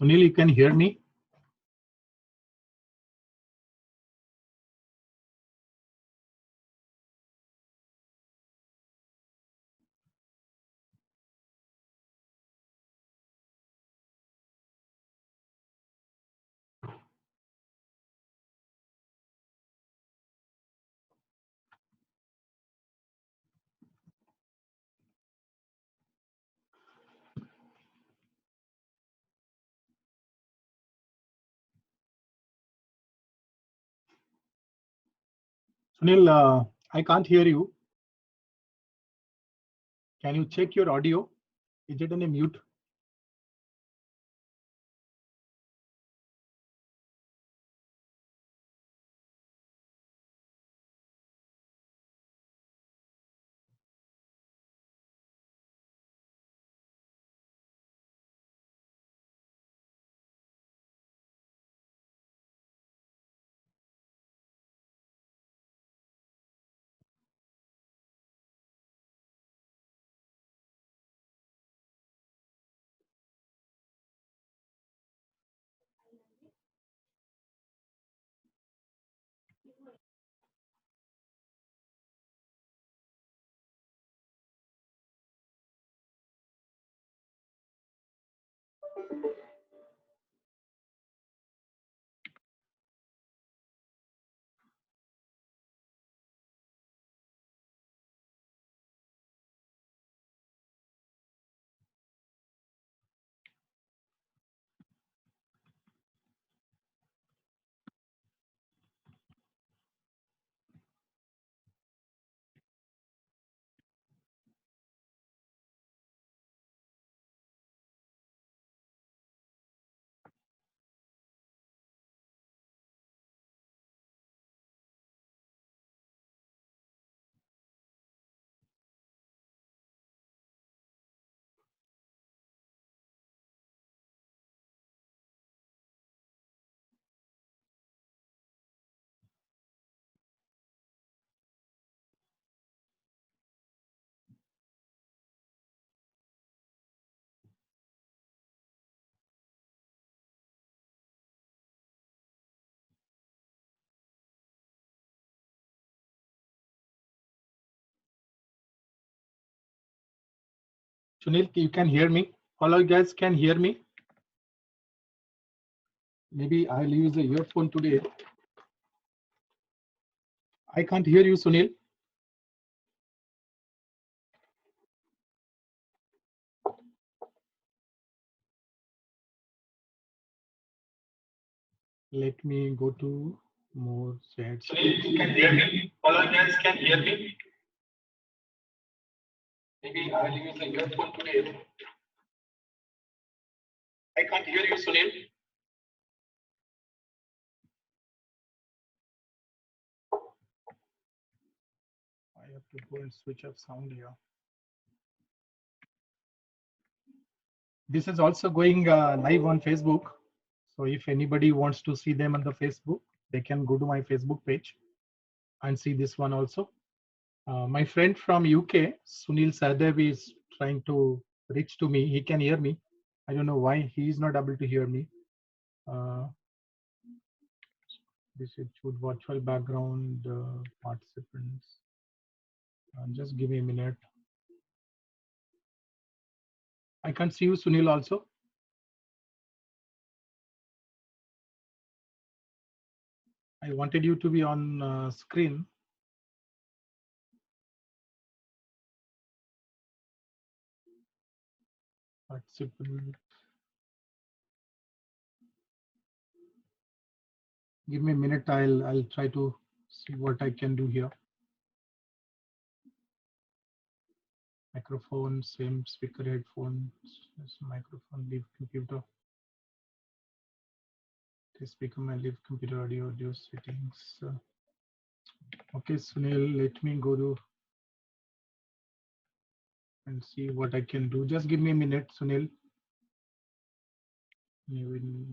Sunil, you can hear me? Sunil, I can't hear you. Can you check your audio? Is it on a mute? Sunil, you can hear me? All of you guys can hear me? Maybe I'll use the earphone today. I can't hear you, Sunil. Let me go to more chats. Sunil, you can hear me? All of you guys can hear me? Maybe I'll use the earphone today. I can't hear you, Sunil. I have to go and switch off sound here. This is also going live on Facebook. So if anybody wants to see them on the Facebook, they can go to my Facebook page and see this one also. My friend from UK, Sunil Sadev, is trying to reach to me. He can hear me. I don't know why he is not able to hear me. This is virtual background participants. Just give me a minute. I can't see you, Sunil, also. I wanted you to be on screen. Participant. Give me a minute. I'll try to see what I can do here. Microphone, same speaker, headphones, microphone, leave computer. This speaker, my leave computer, audio settings. Okay, Sunil, let me go to and see what I can do. Just give me a minute, Sunil. You will.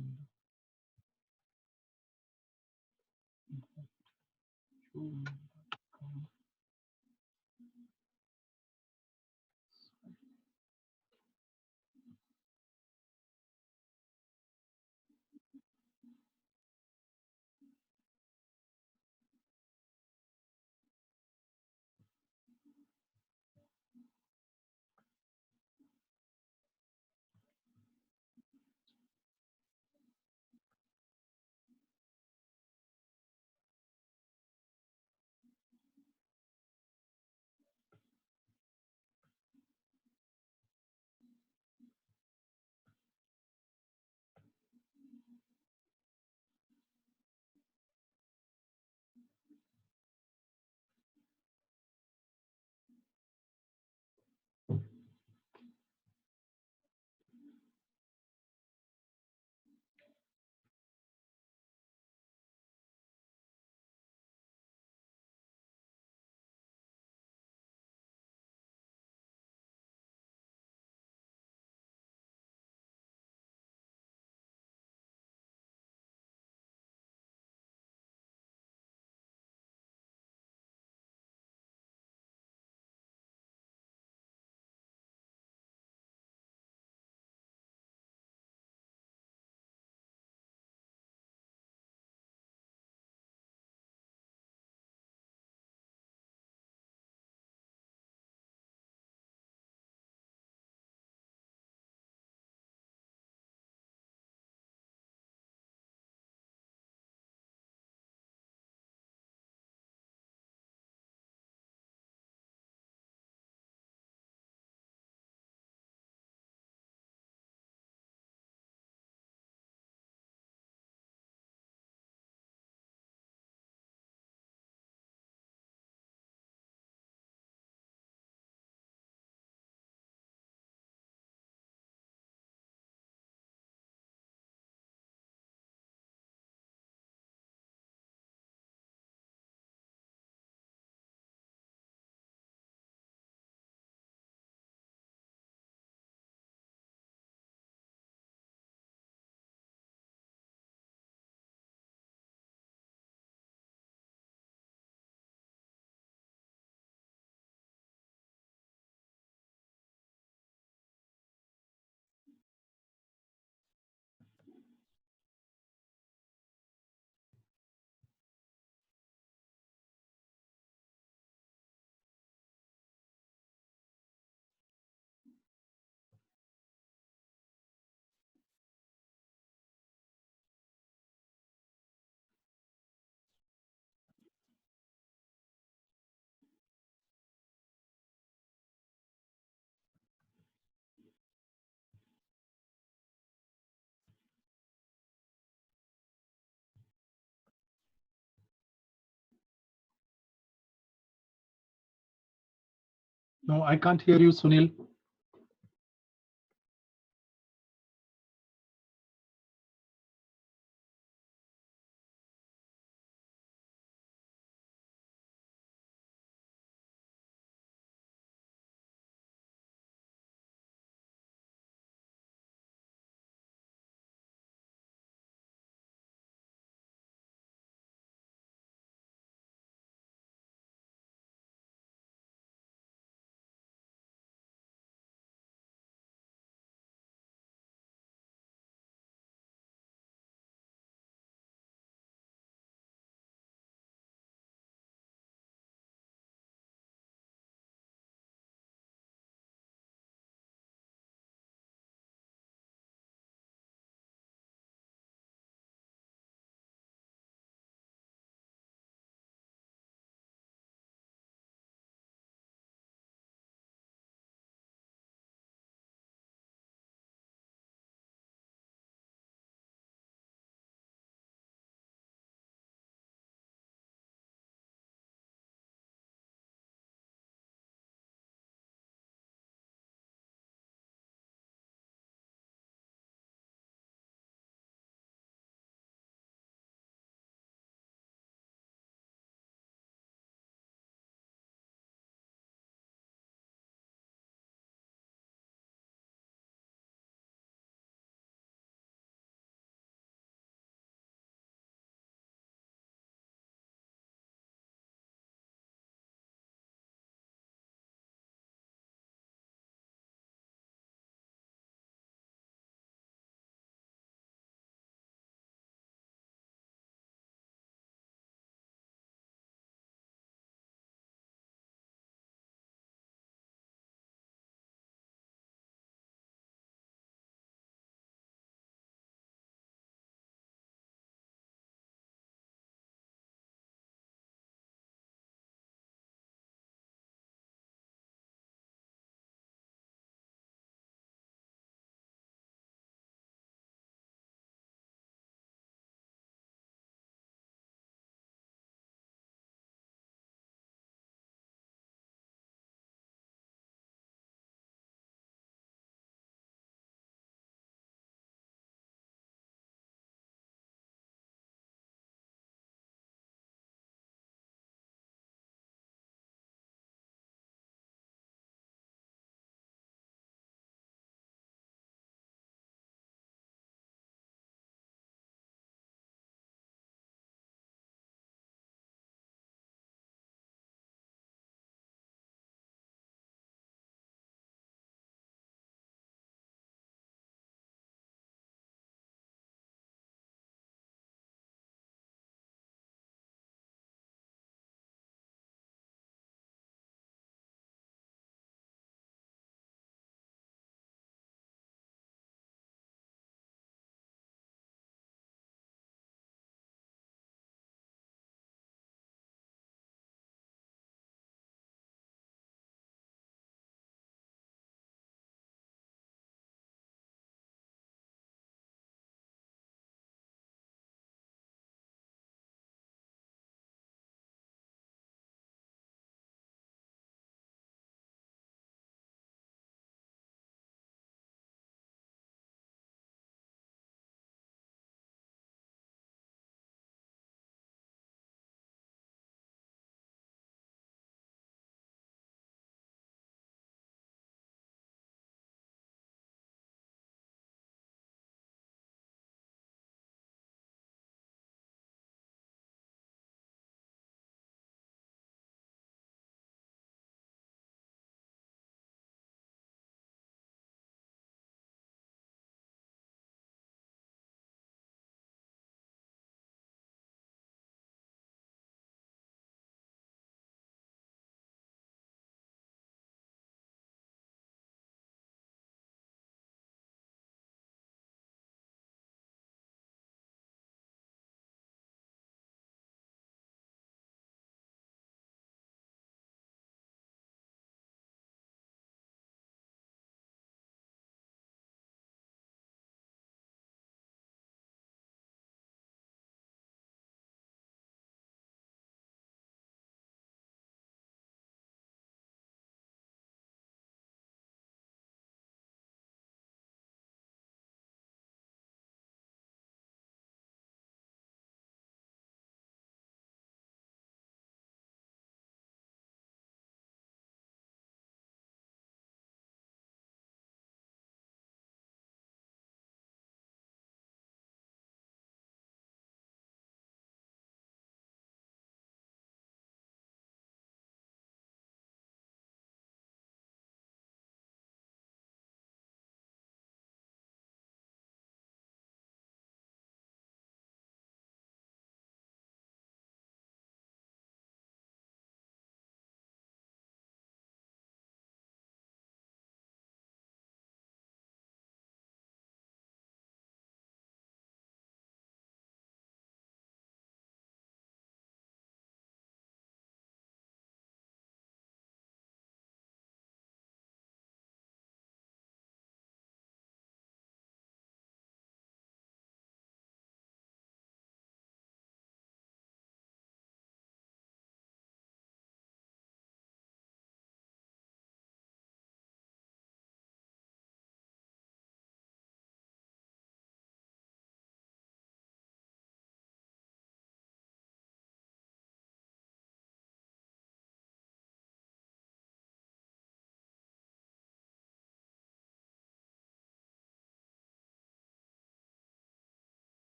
No, I can't hear you, Sunil.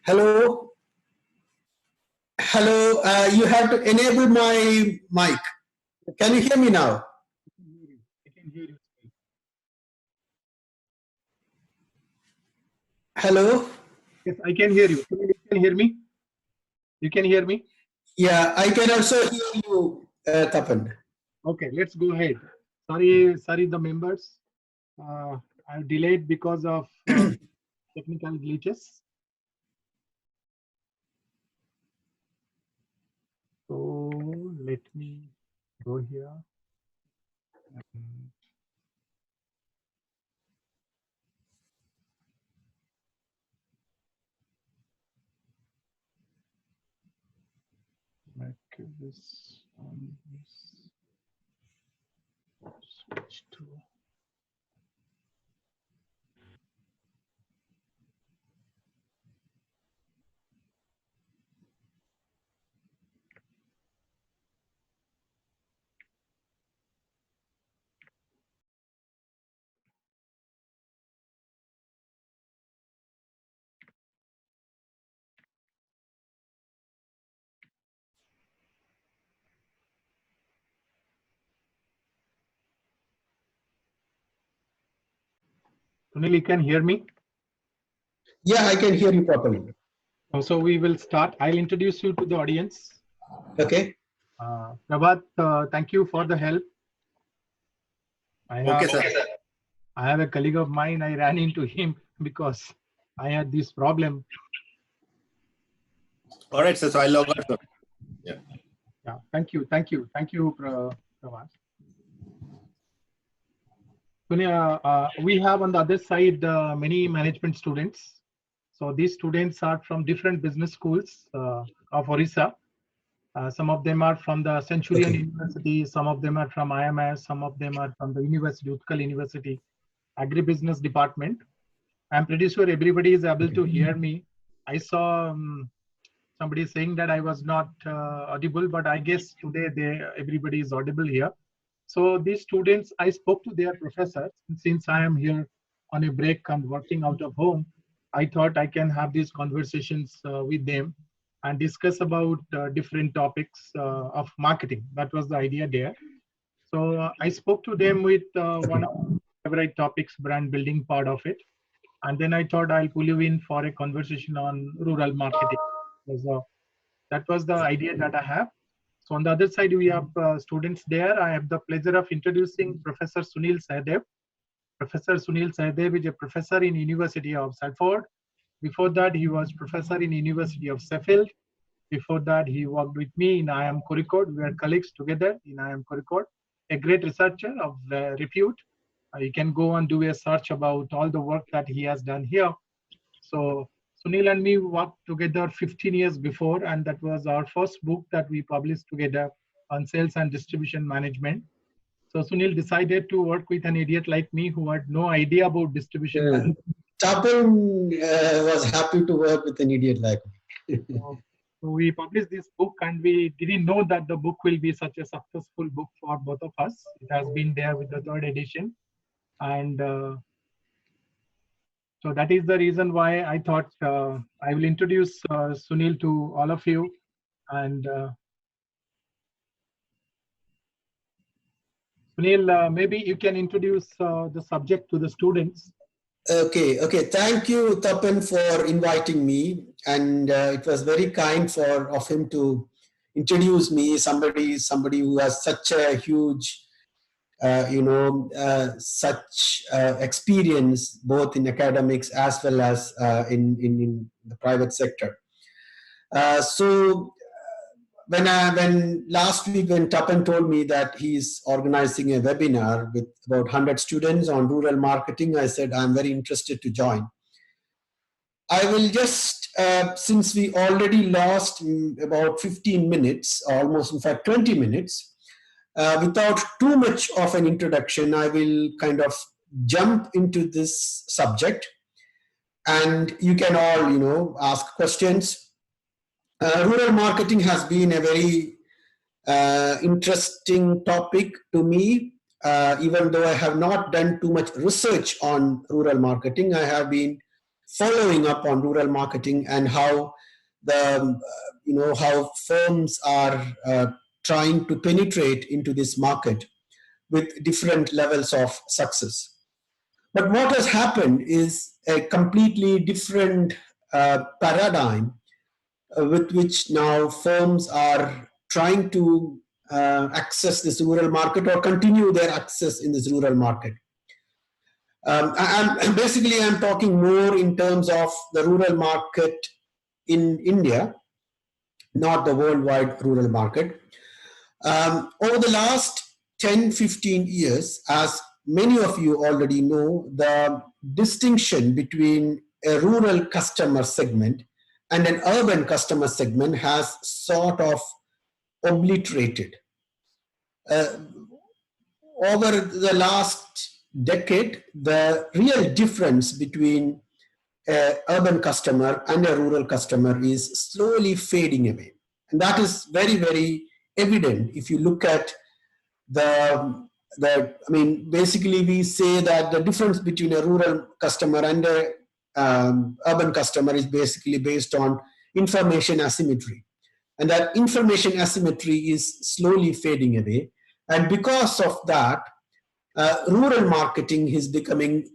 Hello. Hello. You have to enable my mic. Can you hear me now? I can hear you. Hello. Yes, I can hear you. You can hear me? You can hear me? Yeah, I can also hear you, Tapan. Okay, let's go ahead. Sorry, the members. I'm delayed because of technical glitches. So let me go here. Make this on this. Switch to. Sunil, you can hear me? Yeah, I can hear you properly. So we will start. I'll introduce you to the audience. Okay. Prabhat, thank you for the help. Okay, sir. I have a colleague of mine. I ran into him because I had this problem. All right, sir. So I'll log out. Sir. Yeah. Yeah. Thank you, Prabhat. Sonia, we have on the other side many management students. So these students are from different business schools of Orissa. Some of them are from the Centurion University, some of them are from IMS, some of them are from the University, Utkal University, Agribusiness Department. I'm pretty sure everybody is able to hear me. I saw somebody saying that I was not audible, but I guess today everybody is audible here. So these students, I spoke to their professors. Since I am here on a break and working out of home, I thought I can have these conversations with them and discuss about different topics of marketing. That was the idea there. So I spoke to them with one of my favorite topics, brand building part of it. And then I thought I'll pull you in for a conversation on rural marketing. So that was the idea that I have. So on the other side, we have students there. I have the pleasure of introducing Professor Sunil Sahdev. Professor Sunil Sahdev is a professor in University of Salford. Before that, he was professor in University of Sheffield. Before that, he worked with me in IIM Kozhikode. We are colleagues together in IIM Kozhikode. A great researcher of repute. You can go and do a search about all the work that he has done here. So Sunil and me worked together 15 years before, and that was our first book that we published together on sales and distribution management. So Sunil decided to work with an idiot like me who had no idea about distribution management. Tapan was happy to work with an idiot like me. So we published this book, and we didn't know that the book will be such a successful book for both of us. It has been there with the third edition, and so that is the reason why I thought I will introduce Sunil to all of you. And Sunil, maybe you can introduce the subject to the students. Okay. Thank you, Tapan, for inviting me. And it was very kind of him to introduce me, somebody who has such a huge such experience both in academics as well as in the private sector. So when last week when Tapan told me that he's organizing a webinar with about 100 students on rural marketing, I said I'm very interested to join. I will just, since we already lost about 15 minutes, almost in fact 20 minutes, without too much of an introduction, I will kind of jump into this subject, and you can all, ask questions. Rural marketing has been a very interesting topic to me, even though I have not done too much research on rural marketing. I have been following up on rural marketing and how the how firms are trying to penetrate into this market with different levels of success. But what has happened is a completely different paradigm with which now firms are trying to access this rural market or continue their access in this rural market. I'm talking more in terms of the rural market in India, not the worldwide rural market. Over the last 10-15 years, as many of you already know, the distinction between a rural customer segment and an urban customer segment has sort of obliterated. Over the last decade, the real difference between an urban customer and a rural customer is slowly fading away. And that is very, very evident if you look at basically we say that the difference between a rural customer and a urban customer is basically based on information asymmetry. And that information asymmetry is slowly fading away. And because of that, rural marketing is becoming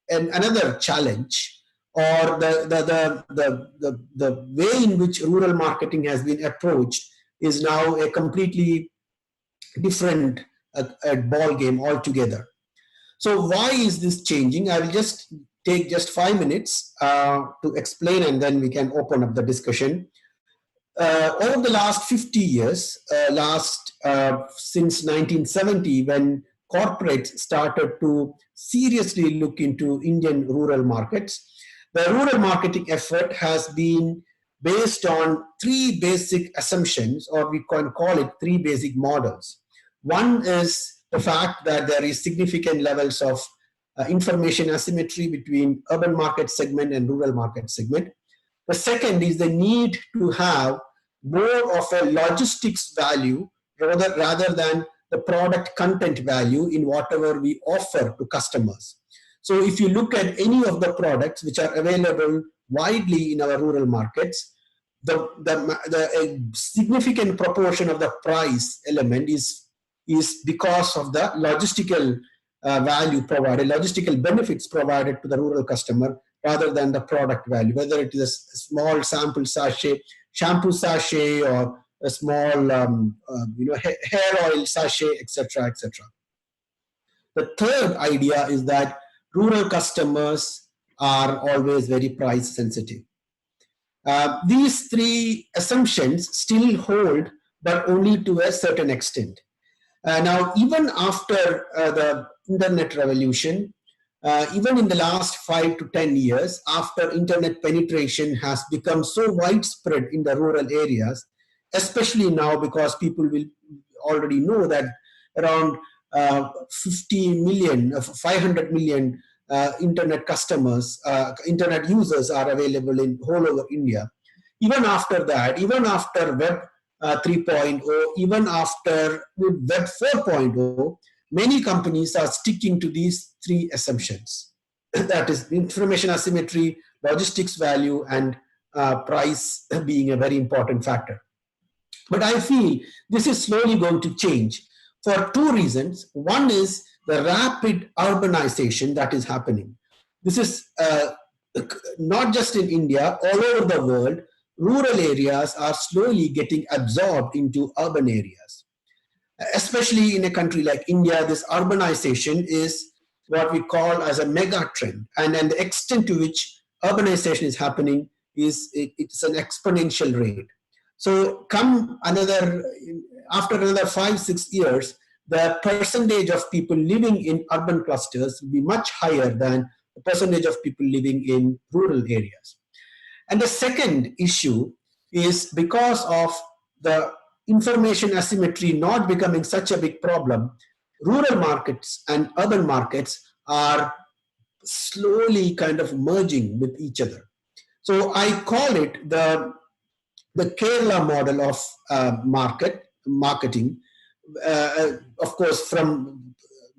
another challenge, or the way in which rural marketing has been approached is now a completely different ball game altogether. So why is this changing? I will just take 5 minutes to explain, and then we can open up the discussion. Over the last 50 years, since 1970, when corporates started to seriously look into Indian rural markets, the rural marketing effort has been based on 3 basic assumptions, or we can call it 3 basic models. One is the fact that there is significant levels of information asymmetry between urban market segment and rural market segment. The second is the need to have more of a logistics value rather than the product content value in whatever we offer to customers. So if you look at any of the products which are available widely in our rural markets, a significant proportion of the price element is because of the logistical value provided, logistical benefits provided to the rural customer rather than the product value, whether it is a small sample sachet, shampoo sachet, or a small hair oil sachet, etc., etc. The third idea is that rural customers are always very price sensitive. These 3 assumptions still hold, but only to a certain extent. Now, even after the internet revolution, even in the last 5 to 10 years, after internet penetration has become so widespread in the rural areas, especially now because people will already know that around 500 million internet customers, internet users are available in whole over India. Even after that, even after Web 3.0, even after Web 4.0, many companies are sticking to these 3 assumptions. That is information asymmetry, logistics value, and price being a very important factor. But I feel this is slowly going to change for 2 reasons. One is the rapid urbanization that is happening. This is not just in India, all over the world. Rural areas are slowly getting absorbed into urban areas. Especially in a country like India, this urbanization is what we call as a mega trend. And the extent to which urbanization is happening it's an exponential rate. So after another 5-6 years, the percentage of people living in urban clusters will be much higher than the percentage of people living in rural areas. And the second issue is because of the information asymmetry not becoming such a big problem, rural markets and urban markets are slowly kind of merging with each other. So I call it the Kerala model of marketing, of course,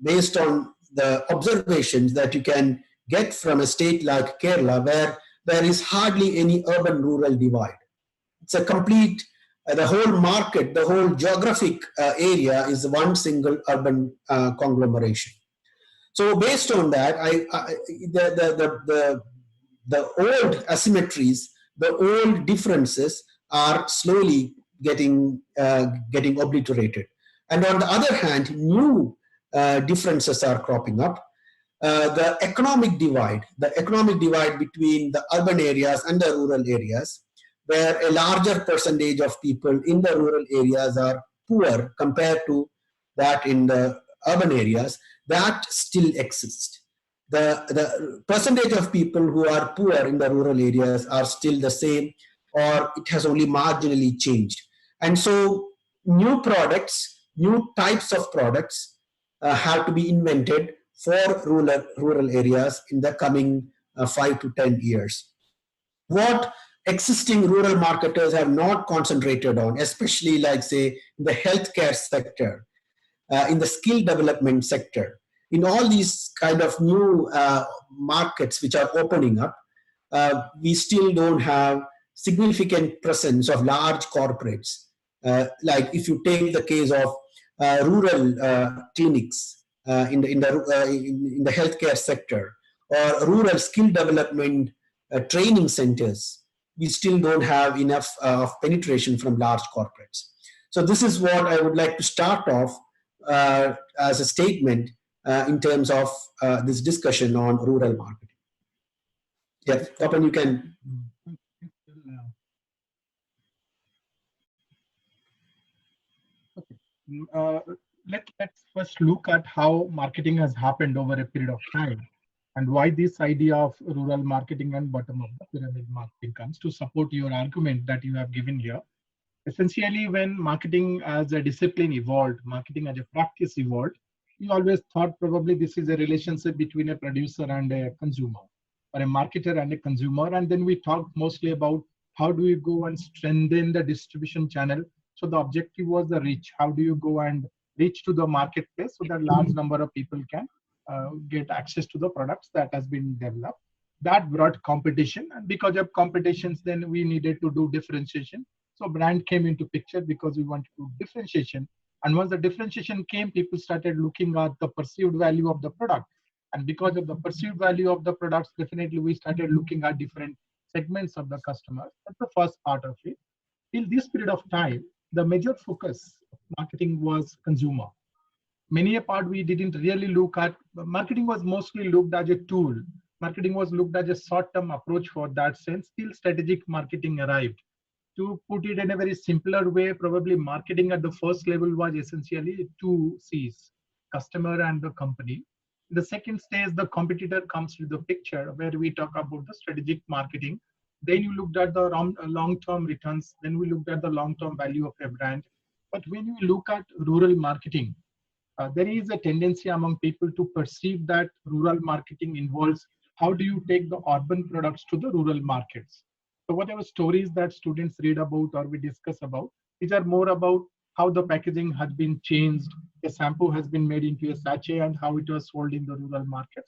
based on the observations that you can get from a state like Kerala, where there is hardly any urban-rural divide. It's a complete, the whole market, the whole geographic area is one single urban conglomeration. So based on that, the old asymmetries, the old differences are slowly getting obliterated. And on the other hand, new differences are cropping up. The economic divide between the urban areas and the rural areas, where a larger percentage of people in the rural areas are poor compared to that in the urban areas, that still exists. The percentage of people who are poor in the rural areas are still the same, or it has only marginally changed. And so new products, new types of products have to be invented for rural areas in the coming 5 to 10 years. What existing rural marketers have not concentrated on, especially like say in the healthcare sector, in the skill development sector, in all these kind of new markets which are opening up, we still don't have significant presence of large corporates. Like if you take the case of rural clinics in the healthcare sector, or rural skill development training centers, we still don't have enough of penetration from large corporates. So this is what I would like to start off as a statement in terms of this discussion on rural marketing. Yeah, Tapan, you can. Let's first look at how marketing has happened over a period of time, and why this idea of rural marketing and bottom of the pyramid marketing comes to support your argument that you have given here. Essentially, when marketing as a discipline evolved, marketing as a practice evolved, we always thought probably this is a relationship between a producer and a consumer, or a marketer and a consumer. And then we talked mostly about how do you go and strengthen the distribution channel. So the objective was the reach. How do you go and reach to the marketplace so that large number of people can get access to the products that has been developed. That brought competition, and because of competitions, then we needed to do differentiation. So brand came into picture because we wanted to do differentiation. And once the differentiation came, people started looking at the perceived value of the product. And because of the perceived value of the products, definitely we started looking at different segments of the customers. That's the first part of it. Till this period of time, the major focus of marketing was consumer. Many a part we didn't really look at. Marketing was mostly looked as a tool. Marketing was looked as a short-term approach for that sense. Till strategic marketing arrived. To put it in a very simpler way, probably marketing at the first level was essentially two C's, customer and the company. The second stage, the competitor comes to the picture, where we talk about the strategic marketing. Then you looked at the long-term returns. Then we looked at the long-term value of a brand. But when you look at rural marketing, there is a tendency among people to perceive that rural marketing involves how do you take the urban products to the rural markets. So whatever stories that students read about or we discuss about, these are more about how the packaging has been changed, a shampoo has been made into a sachet, and how it was sold in the rural market.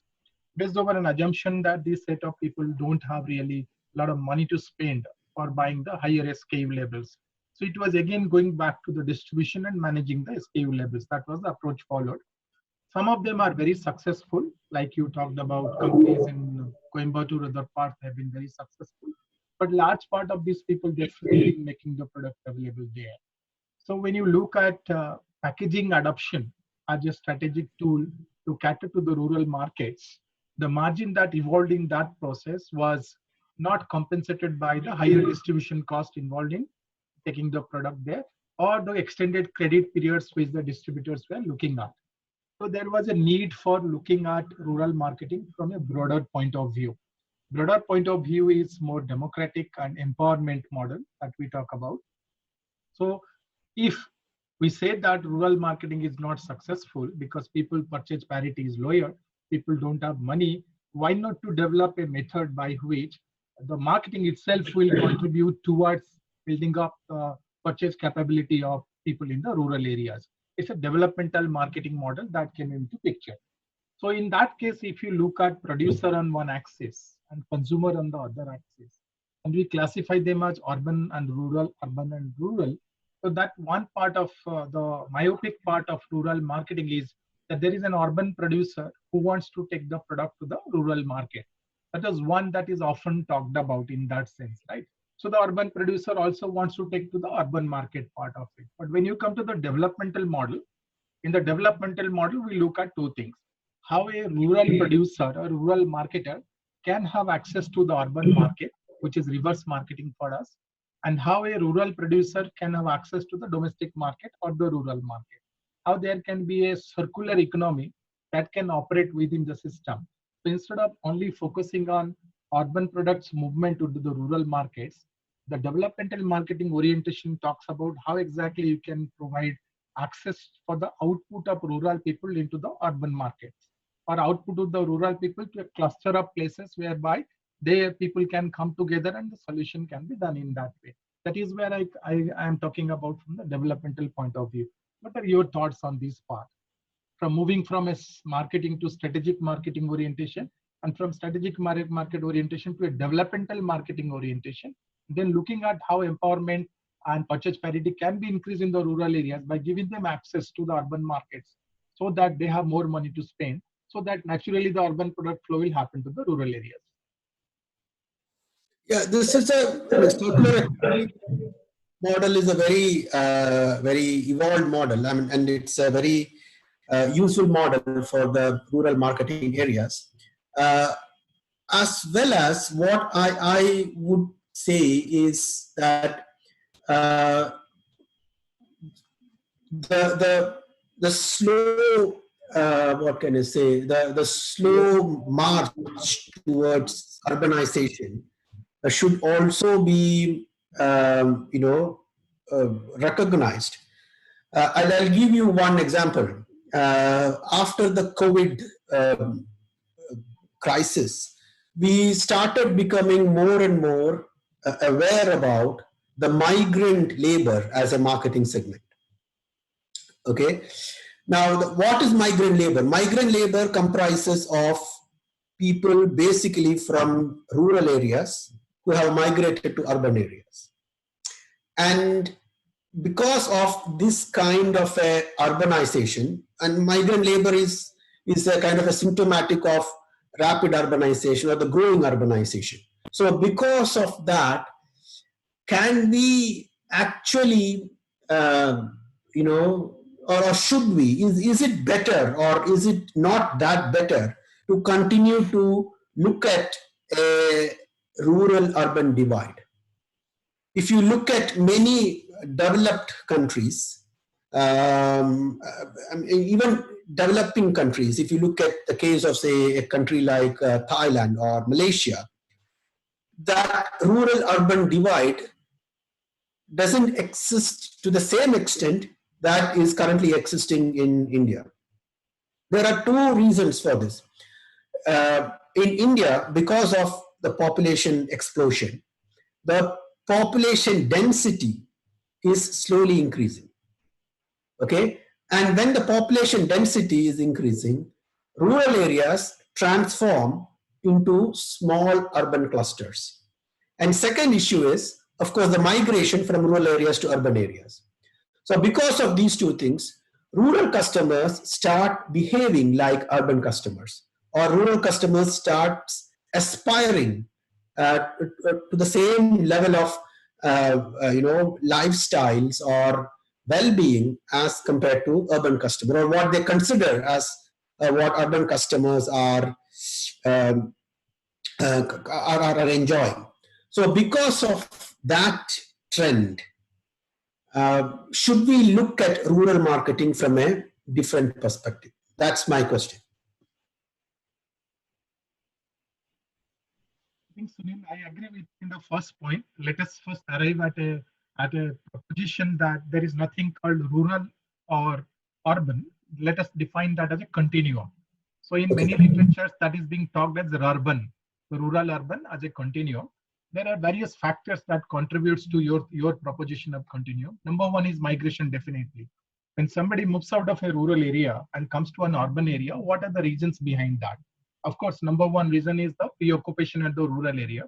Based over an assumption that this set of people don't have really a lot of money to spend for buying the higher SKU labels. So it was again going back to the distribution and managing the SKU labels. That was the approach followed. Some of them are very successful, like you talked about companies in Coimbatore, other parts have been very successful. But large part of these people, they're really making the product available there. So when you look at packaging adoption as a strategic tool to cater to the rural markets, the margin that evolved in that process was not compensated by the higher distribution cost involved in taking the product there, or the extended credit periods which the distributors were looking at. So there was a need for looking at rural marketing from a broader point of view. Broader point of view is more democratic and empowerment model that we talk about. So if we say that rural marketing is not successful because people purchase parity is lower, people don't have money, why not to develop a method by which the marketing itself will contribute towards building up the purchase capability of people in the rural areas. It's a developmental marketing model that came into picture. So in that case, if you look at producer on one axis and consumer on the other axis, and we classify them as urban and rural, so that one part of the myopic part of rural marketing is that there is an urban producer who wants to take the product to the rural market. That is one that is often talked about in that sense, right? So the urban producer also wants to take to the urban market part of it. But when you come to the developmental model, in the developmental model, we look at two things: how a rural producer or rural marketer can have access to the urban market, which is reverse marketing for us, and how a rural producer can have access to the domestic market or the rural market. How there can be a circular economy that can operate within the system. So instead of only focusing on urban products movement to the rural markets, the developmental marketing orientation talks about how exactly you can provide access for the output of rural people into the urban markets, or output of the rural people to a cluster of places whereby people can come together and the solution can be done in that way. That is where I am talking about from the developmental point of view. What are your thoughts on this part? From moving from a marketing to strategic marketing orientation, and from strategic market orientation to a developmental marketing orientation, then looking at how empowerment and purchase parity can be increased in the rural areas by giving them access to the urban markets so that they have more money to spend, so that naturally the urban product flow will happen to the rural areas. Yeah, this is circular economy model is a very evolved model. I mean, and it's a very useful model for the rural marketing areas. As well as what I would say is that the slow what can I say, the slow march towards urbanization should also be recognized. I'll give you one example. After the COVID crisis, we started becoming more and more aware about the migrant labor as a marketing segment. Okay. Now, what is migrant labor? Migrant labor comprises of people basically from rural areas who have migrated to urban areas. And because of this kind of a urbanization, and migrant labor is a kind of a symptomatic of rapid urbanization or the growing urbanization. So because of that, can we actually, or should we, is it better or is it not that better to continue to look at a rural-urban divide? If you look at many developed countries, even developing countries, if you look at the case of, say, a country like Thailand or Malaysia, that rural-urban divide doesn't exist to the same extent that is currently existing in India. There are two reasons for this. In India, because of the population explosion, the population density is slowly increasing. Okay, and when the population density is increasing, rural areas transform into small urban clusters. And second issue is, of course, the migration from rural areas to urban areas. So because of these two things, rural customers start behaving like urban customers, or rural customers start aspiring to the same level of lifestyles or well-being as compared to urban customer, or what they consider as what urban customers are enjoying. So because of that trend, should we look at rural marketing from a different perspective? That's my question. I think, Sunil, I agree with in the first point. Let us first arrive at a proposition that there is nothing called rural or urban. Let us define that as a continuum. So in many literatures, that is being talked as urban, rural urban as a continuum. There are various factors that contributes to your proposition of continuum. Number one is migration, definitely. When somebody moves out of a rural area and comes to an urban area, what are the reasons behind that? Of course, number one reason is the preoccupation at the rural area.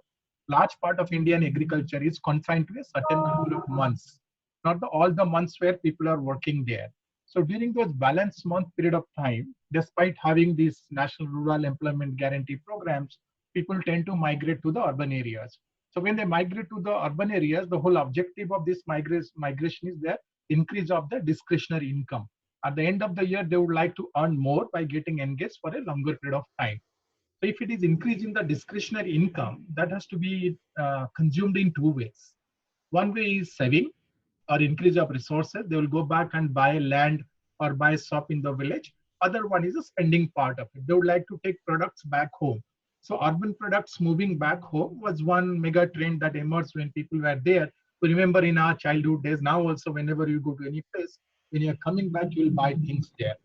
Large part of Indian agriculture is confined to a certain number of months, not all the months where people are working there. So during those balanced month period of time, despite having these national rural employment guarantee programs, people tend to migrate to the urban areas. So when they migrate to the urban areas, the whole objective of this migration is the increase of the discretionary income. At the end of the year, they would like to earn more by getting engaged for a longer period of time. So if it is increasing the discretionary income, that has to be consumed in two ways. One way is saving or increase of resources. They will go back and buy land or buy shop in the village. Other one is the spending part of it. They would like to take products back home. So urban products moving back home was one mega trend that emerged when people were there. We remember in our childhood days, now also whenever you go to any place, when you're coming back, you will buy things there.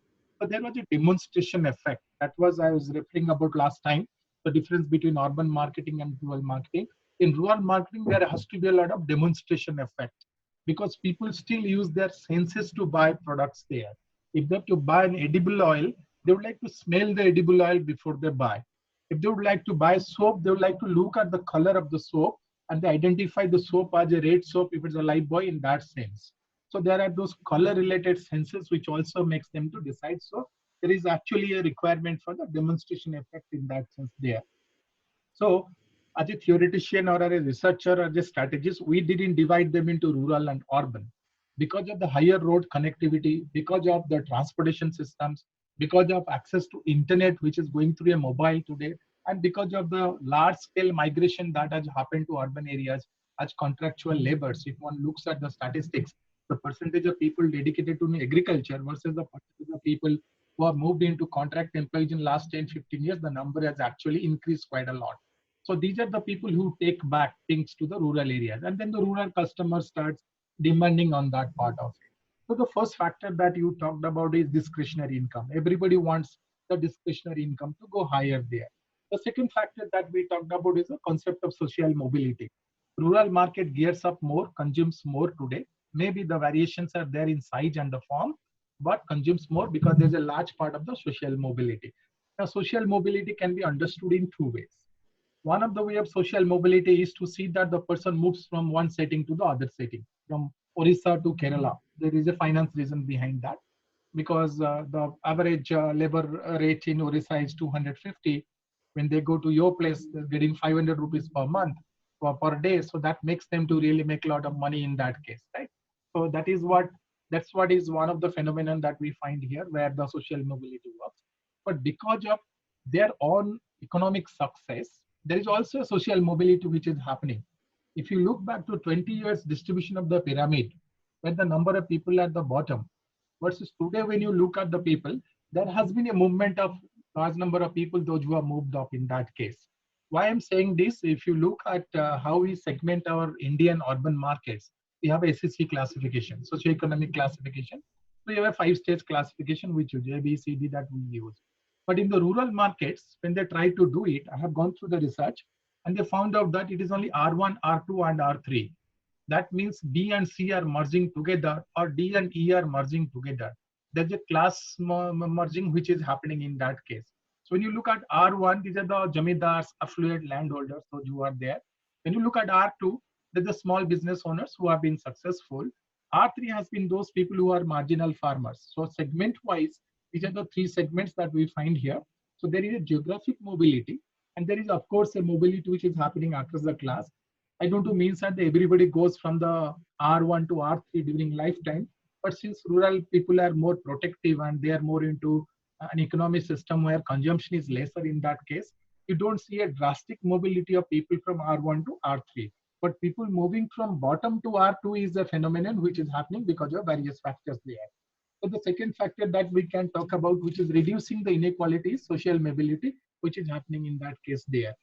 So there was a demonstration effect. That was I was referring about last time, the difference between urban marketing and rural marketing. In rural marketing, there has to be a lot of demonstration effect because people still use their senses to buy products there. If they have to buy an edible oil, they would like to smell the edible oil before they buy. If they would like to buy soap, they would like to look at the color of the soap and they identify the soap as a red soap if it's a Lifebuoy in that sense. So there are those color related senses which also makes them to decide. So there is actually a requirement for the demonstration effect in that sense there. So as a theoretician or a researcher or a strategist, we didn't divide them into rural and urban. Because of the higher road connectivity, because of the transportation systems, because of access to internet, which is going through a mobile today, and because of the large scale migration that has happened to urban areas as contractual laborers. If one looks at the statistics, the percentage of people dedicated to agriculture versus the percentage of people who have moved into contract employees in last 10-15 years, the number has actually increased quite a lot. So these are the people who take back things to the rural areas, and then the rural customer starts demanding on that part of it. So the first factor that you talked about is discretionary income. Everybody wants the discretionary income to go higher there. The second factor that we talked about is the concept of social mobility. Rural market gears up more, consumes more today. Maybe the variations are there in size and the form, but consumes more because there's a large part of the social mobility. Now, social mobility can be understood in two ways. One of the way of social mobility is to see that the person moves from one setting to the other setting, from Orissa to Kerala. There is a finance reason behind that because the average labor rate in Orissa is 250. When they go to your place, they're getting 500 rupees per month or per day. So that makes them to really make a lot of money in that case, right? So that's what is one of the phenomenon that we find here where the social mobility works. But because of their own economic success, there is also a social mobility which is happening. If you look back to 20 years distribution of the pyramid, where the number of people at the bottom versus today when you look at the people, there has been a movement of large number of people, those who have moved up in that case. Why I'm saying this, if you look at how we segment our Indian urban markets, we have SEC classification, socioeconomic classification. We have a 5-stage classification, which is A, B, C, D that we use. But in the rural markets, when they try to do it, I have gone through the research and they found out that it is only R1, R2, and R3. That means B and C are merging together or D and E are merging together. There's a class merging which is happening in that case. So when you look at R1, these are the jamidars, affluent landholders, those who are there. When you look at R2, there's the small business owners who have been successful. R3 has been those people who are marginal farmers. So segment-wise, these are the three segments that we find here. So there is a geographic mobility, and there is, of course, a mobility which is happening across the class. I don't mean that everybody goes from the R1 to R3 during lifetime, but since rural people are more protective and they are more into an economic system where consumption is lesser in that case, you don't see a drastic mobility of people from R1 to R3. But people moving from bottom to R2 is a phenomenon which is happening because of various factors there. So the second factor that we can talk about, which is reducing the inequalities, social mobility, which is happening in that case there.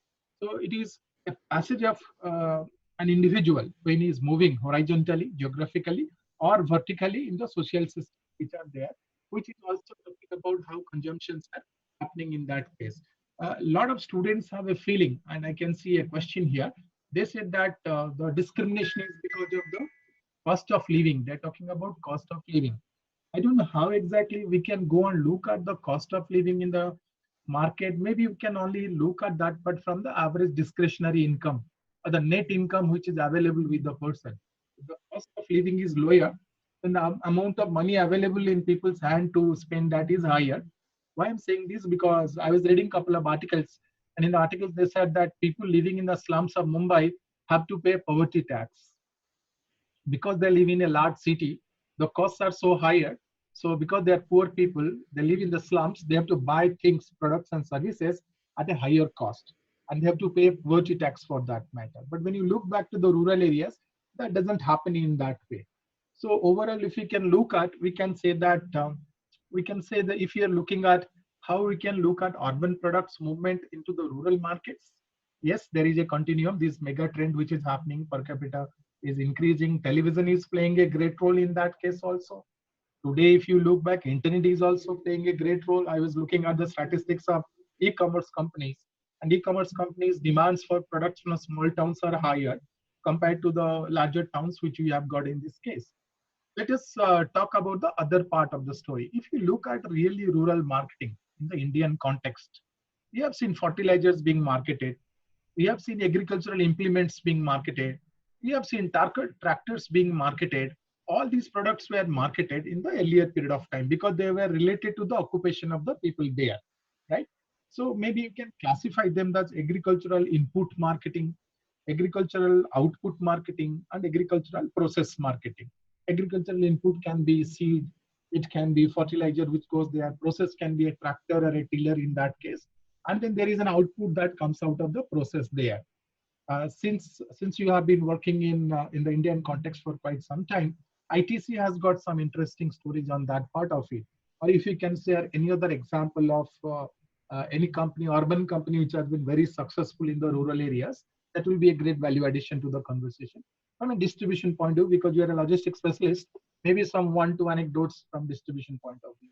So it is a passage of an individual when he is moving horizontally, geographically, or vertically in the social systems which are there, which is also talking about how consumptions are happening in that case. A lot of students have a feeling, and I can see a question here. They said that the discrimination is because of the cost of living. They're talking about cost of living. I don't know how exactly we can go and look at the cost of living in the market. Maybe we can only look at that, but from the average discretionary income or the net income which is available with the person. If the cost of living is lower, then the amount of money available in people's hand to spend that is higher. Why I'm saying this, because I was reading a couple of articles, and in the articles they said that people living in the slums of Mumbai have to pay poverty tax because they live in a large city. The costs are so higher. So because they are poor people, they live in the slums, they have to buy things, products and services at a higher cost, and they have to pay poverty tax for that matter. But when you look back to the rural areas, that doesn't happen in that way. So overall, if we can look at, we can say that if you are looking at how we can look at urban products movement into the rural markets, yes, there is a continuum. This mega trend which is happening, per capita is increasing. Television is playing a great role in that case also. Today, if you look back, internet is also playing a great role. I was looking at the statistics of e-commerce companies, and e-commerce companies' demands for products from small towns are higher compared to the larger towns which we have got in this case. Let us talk about the other part of the story. If you look at really rural marketing in the Indian context, we have seen fertilizers being marketed. We have seen agricultural implements being marketed. We have seen tractors being marketed. All these products were marketed in the earlier period of time because they were related to the occupation of the people there, right? So maybe you can classify them as agricultural input marketing, agricultural output marketing, and agricultural process marketing. Agricultural input can be seed, it can be fertilizer which goes there. Process can be a tractor or a tiller in that case, and then there is an output that comes out of the process there. Since you have been working in the Indian context for quite some time, ITC has got some interesting stories on that part of it. Or if you can share any other example of any company, urban company, which has been very successful in the rural areas, that will be a great value addition to the conversation. From a distribution point of view, because you are a logistics specialist, maybe some 1-2 anecdotes from distribution point of view.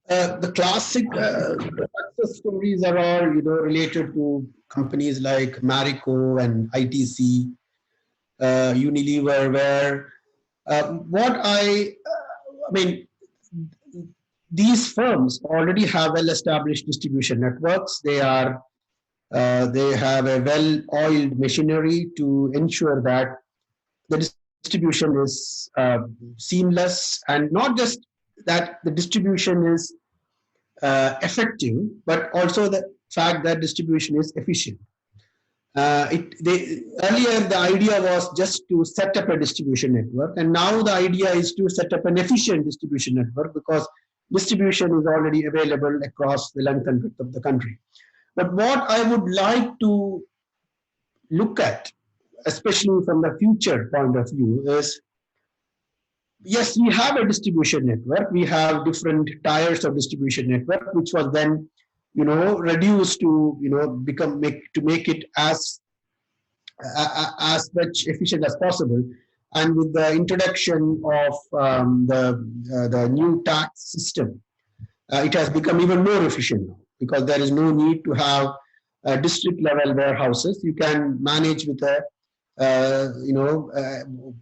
The classic success stories are all, related to companies like Marico and ITC, Unilever, where I mean, these firms already have well-established distribution networks. They have a well-oiled machinery to ensure that the distribution is seamless, and not just that the distribution is effective, but also the fact that distribution is efficient. Earlier, the idea was just to set up a distribution network, and now the idea is to set up an efficient distribution network because distribution is already available across the length and width of the country. But what I would like to look at, especially from the future point of view, is yes, we have a distribution network. We have different tiers of distribution network, which was then, reduced to, make it as much efficient as possible. And with the introduction of the new tax system, it has become even more efficient now because there is no need to have district level warehouses. You can manage with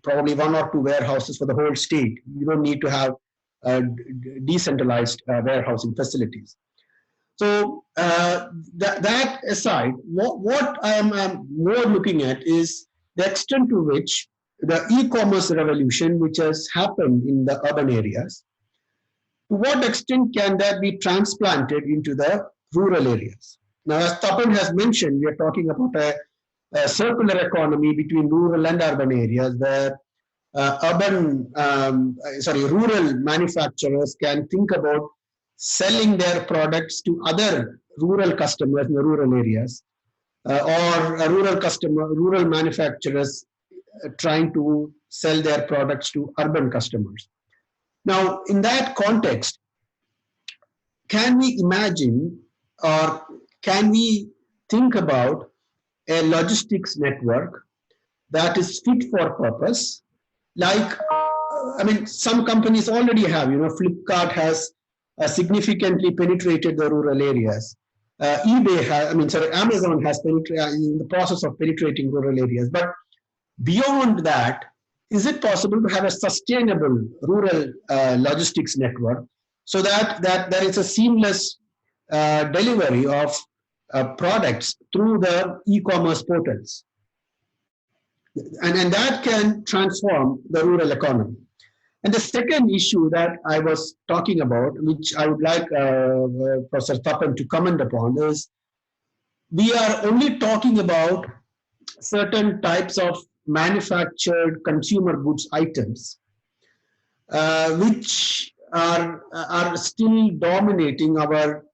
probably 1 or 2 warehouses for the whole state. You don't need to have decentralized warehousing facilities. So that aside, what I am more looking at is the extent to which the e-commerce revolution, which has happened in the urban areas, to what extent can that be transplanted into the rural areas? Now, as Tapan has mentioned, we are talking about a circular economy between rural and urban areas where rural manufacturers can think about selling their products to other rural customers in the rural areas, or rural manufacturers trying to sell their products to urban customers. Now, in that context, can we imagine or can we think about a logistics network that is fit for purpose? Like, some companies already have, Flipkart has significantly penetrated the rural areas. Amazon has penetrated in the process of penetrating rural areas. But beyond that, is it possible to have a sustainable rural logistics network so that there is a seamless delivery of products through the e-commerce portals, and that can transform the rural economy. And the second issue that I was talking about, which I would like Professor Tapan to comment upon, is we are only talking about certain types of manufactured consumer goods items, which are still dominating our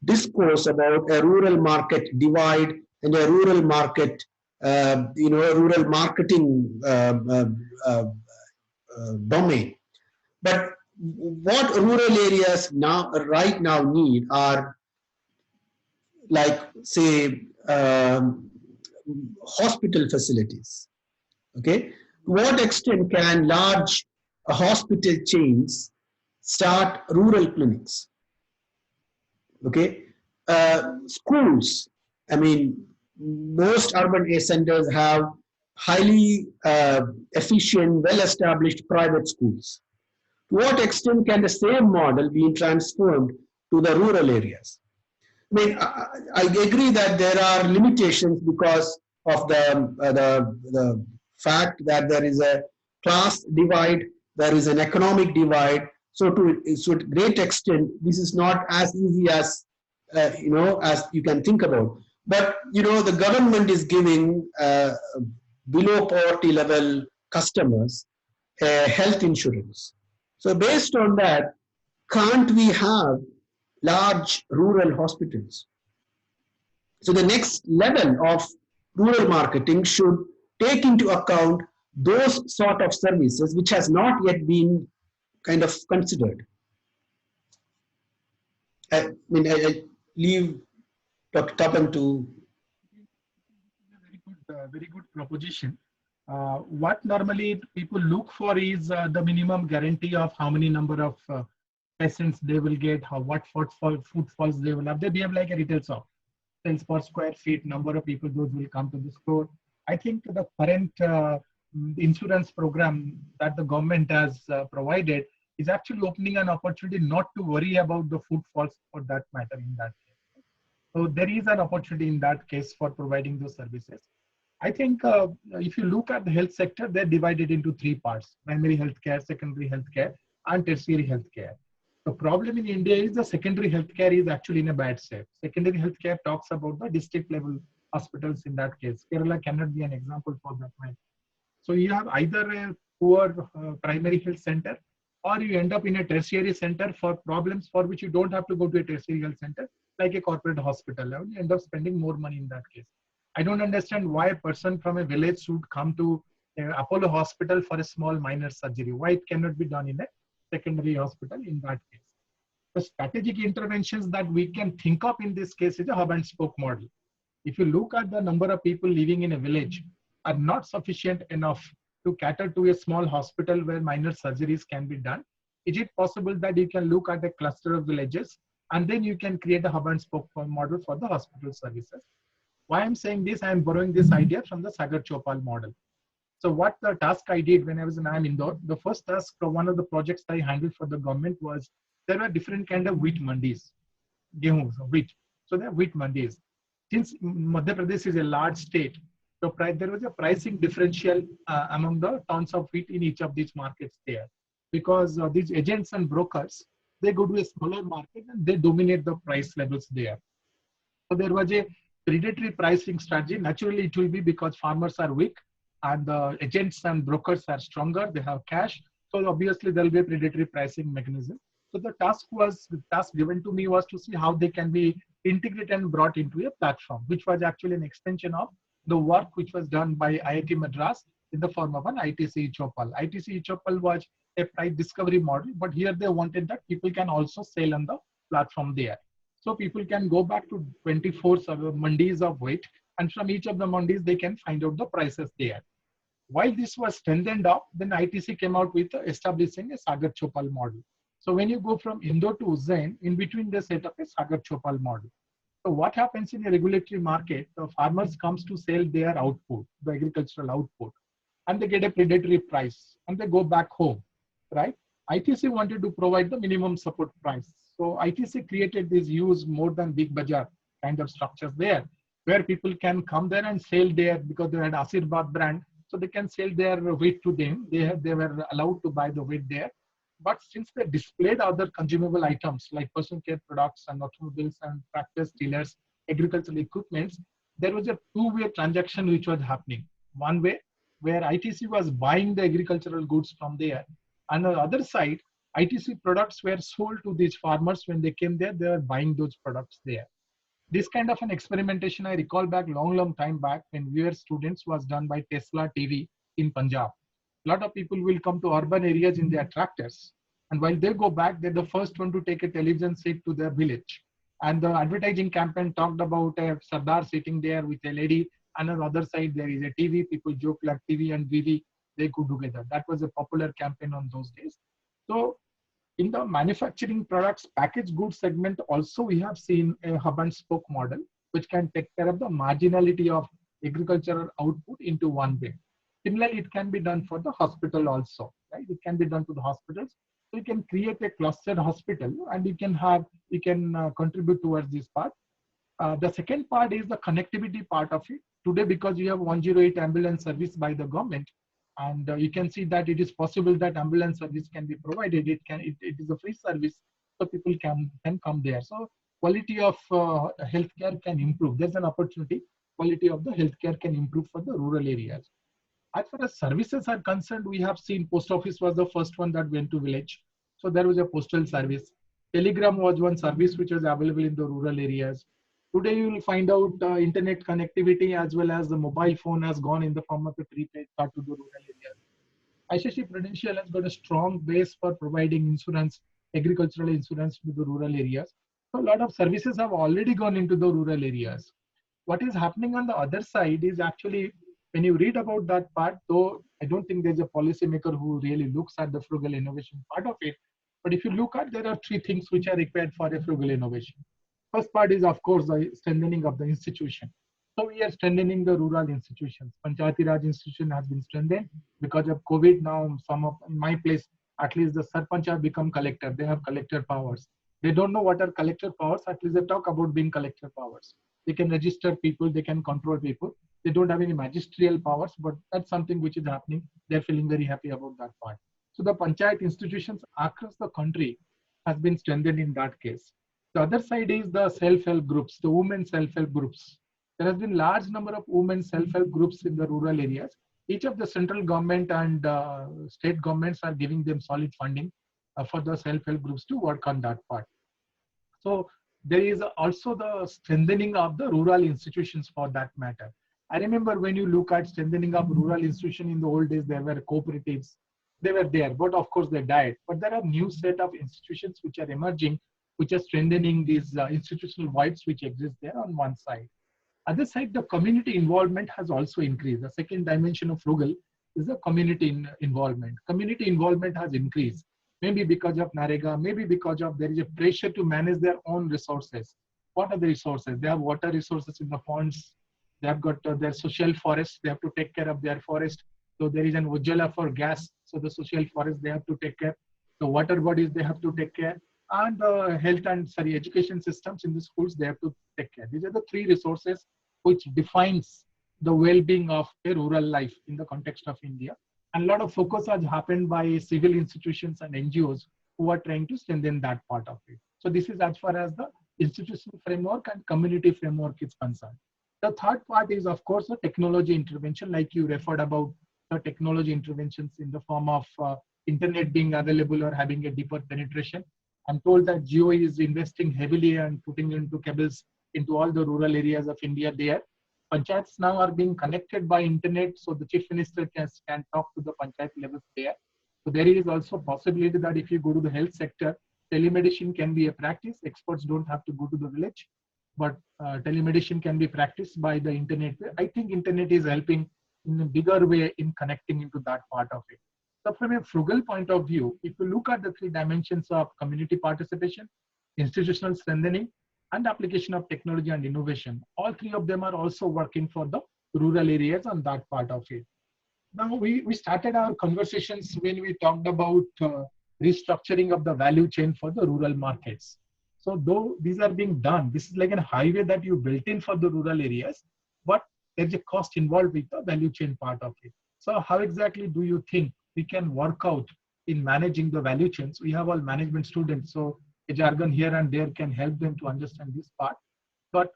discourse about a rural market divide and a rural market, rural marketing domain. But what rural areas right now need are, like, say, hospital facilities. Okay, to what extent can large hospital chains start rural clinics? Okay, schools. I mean, most urban centers have highly efficient, well-established private schools. To what extent can the same model be transformed to the rural areas? I mean, I agree that there are limitations because of the fact that there is a class divide, there is an economic divide. So to a great extent, this is not as easy as as you can think about. But the government is giving below poverty level customers health insurance. So based on that, can't we have large rural hospitals? So the next level of rural marketing should take into account those sort of services which has not yet been kind of considered. I mean, I leave Dr. Tapan to. Very good proposition. What normally people look for is the minimum guarantee of how many number of patients they will get, what footfalls they will have. They behave like a retail shop. Sales per square feet, number of people those will come to the store. I think the current insurance program that the government has provided is actually opening an opportunity not to worry about the footfalls for that matter in that case. So there is an opportunity in that case for providing those services. I think if you look at the health sector, they're divided into three parts: primary healthcare, secondary healthcare, and tertiary healthcare. The problem in India is the secondary healthcare is actually in a bad shape. Secondary healthcare talks about the district level hospitals in that case. Kerala cannot be an example for that matter. So you have either a poor primary health center, or you end up in a tertiary center for problems for which you don't have to go to a tertiary health center, like a corporate hospital. You end up spending more money in that case. I don't understand why a person from a village should come to Apollo hospital for a small minor surgery. Why it cannot be done in a secondary hospital in that case? The strategic interventions that we can think of in this case is a hub and spoke model. If you look at the number of people living in a village are not sufficient enough to cater to a small hospital where minor surgeries can be done, is it possible that you can look at a cluster of villages and then you can create a hub and spoke model for the hospital services? Why I'm saying this, I'm borrowing this idea from the Sagar Chopal model. So what the task I did when I was in Indore, the first task for one of the projects I handled for the government was there were different kind of wheat mandis, wheat. So there are wheat mandis. Since Madhya Pradesh is a large state, so there was a pricing differential among the tons of wheat in each of these markets there. Because these agents and brokers, they go to a smaller market and they dominate the price levels there. So there was a predatory pricing strategy. Naturally, it will be because farmers are weak and the agents and brokers are stronger. They have cash. So obviously, there will be a predatory pricing mechanism. So the task given to me was to see how they can be integrated and brought into a platform, which was actually an extension of the work which was done by IIT Madras in the form of an ITC Chopal. ITC Chopal was a price discovery model, but here they wanted that people can also sell on the platform there. So people can go back to 24 mandis of wheat, and from each of the mandis, they can find out the prices there. While this was strengthened up, then ITC came out with establishing a Sagar Chopal model. So when you go from Indore to Ujjain, in between they set up a Sagar Chopal model. So what happens in a regulatory market, the farmers comes to sell their output, the agricultural output. and they get a predatory price and they go back home, right? ITC wanted to provide the minimum support price. So ITC created these huge more than Big Bazaar kind of structures there, where people can come there and sell there because they had Asirbad brand. So they can sell their wheat to them. They were allowed to buy the wheat there. But since they displayed other consumable items like personal care products and automobiles and tractors, tillers, agricultural equipments, there was a two-way transaction which was happening. One way where ITC was buying the agricultural goods from there. And on the other side, ITC products were sold to these farmers. When they came there, they were buying those products there. This kind of an experimentation, I recall back long time back when we were students, was done by Tesla TV in Punjab. A lot of people will come to urban areas in their tractors. And while they go back, they're the first one to take a television set to their village. And the advertising campaign talked about a Sardar sitting there with a lady. And on the other side, there is a TV. People joke like TV and BV, they go together. That was a popular campaign on those days. So in the manufacturing products, packaged goods segment, also we have seen a hub and spoke model, which can take care of the marginality of agricultural output into one way. Similarly, it can be done for the hospital also, right? It can be done to the hospitals. So you can create a clustered hospital and you can contribute towards this part. The second part is the connectivity part of it. Today, because you have 108 ambulance service by the government, and you can see that it is possible that ambulance service can be provided. It is a free service, so people can come there. So quality of healthcare can improve. There's an opportunity. Quality of the healthcare can improve for the rural areas. As far as services are concerned, we have seen post office was the first one that went to village. So there was a postal service. Telegram was one service which was available in the rural areas. Today you will find out internet connectivity as well as the mobile phone has gone in the form of a prepaid card to the rural areas. ICICI Prudential has got a strong base for providing insurance, agricultural insurance to the rural areas. So a lot of services have already gone into the rural areas. What is happening on the other side is actually, when you read about that part, though I don't think there's a policymaker who really looks at the frugal innovation part of it, but if you look at, there are three things which are required for a frugal innovation. First part is, of course, the strengthening of the institution. So we are strengthening the rural institutions. Panchayati Raj institution has been strengthened because of COVID. Now, some of in my place, at least the Sarpanch have become collector. They have collector powers. They don't know what are collector powers. At least they talk about being collector powers. They can register people. They can control people. They don't have any magisterial powers, but that's something which is happening. They're feeling very happy about that part. So the Panchayat institutions across the country has been strengthened in that case. The other side is the self-help groups, the women self-help groups. There has been large number of women self-help groups in the rural areas. Each of the central government and state governments are giving them solid funding for the self-help groups to work on that part. So there is also the strengthening of the rural institutions for that matter. I remember when you look at strengthening of rural institutions in the old days, there were cooperatives. They were there, but of course they died. But there are new set of institutions which are emerging, which are strengthening these institutional voids which exist there on one side. Other side, the community involvement has also increased. The second dimension of frugal is the community involvement. Community involvement has increased, maybe because of NREGA, maybe because of there is a pressure to manage their own resources. What are the resources? They have water resources in the ponds. They have got their social forests. They have to take care of their forest. So there is an Ujjwala for gas. So the social forest they have to take care. The water bodies they have to take care. And the health and education systems in the schools, they have to take care. These are the three resources which defines the well-being of a rural life in the context of India. And a lot of focus has happened by civil institutions and NGOs who are trying to strengthen that part of it. So this is as far as the institutional framework and community framework is concerned. The third part is, of course, the technology intervention, like you referred about the technology interventions in the form of internet being available or having a deeper penetration. I'm told that Jio is investing heavily and putting into cables into all the rural areas of India there. Panchayats now are being connected by internet, so the chief minister can talk to the panchayat levels there. So there is also possibility that if you go to the health sector, telemedicine can be a practice. Experts don't have to go to the village, but telemedicine can be practiced by the internet. I think internet is helping in a bigger way in connecting into that part of it. So from a frugal point of view, if you look at the three dimensions of community participation, institutional strengthening, and application of technology and innovation, all three of them are also working for the rural areas on that part of it. Now we started our conversations when we talked about restructuring of the value chain for the rural markets. So though these are being done, this is like a highway that you built in for the rural areas, but there's a cost involved with the value chain part of it. So how exactly do you think we can work out in managing the value chains? We have all management students, so a jargon here and there can help them to understand this part. But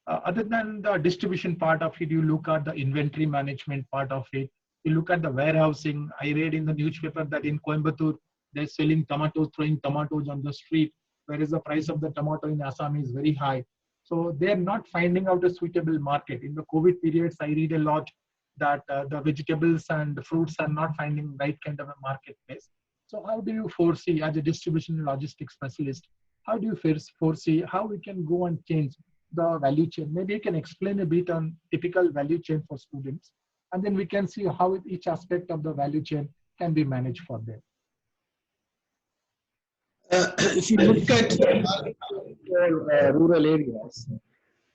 other than the distribution part of it, you look at the inventory management part of it. You look at the warehousing. I read in the newspaper that in Coimbatore, they're selling tomatoes, throwing tomatoes on the street, whereas the price of the tomato in Assam is very high. So they're not finding out a suitable market. In the COVID periods, I read a lot that the vegetables and the fruits are not finding right kind of a marketplace. So how do you foresee, as a distribution and logistics specialist, how do you foresee how we can go and change the value chain? Maybe you can explain a bit on typical value chain for students, and then we can see how each aspect of the value chain can be managed for them. If you look at rural areas,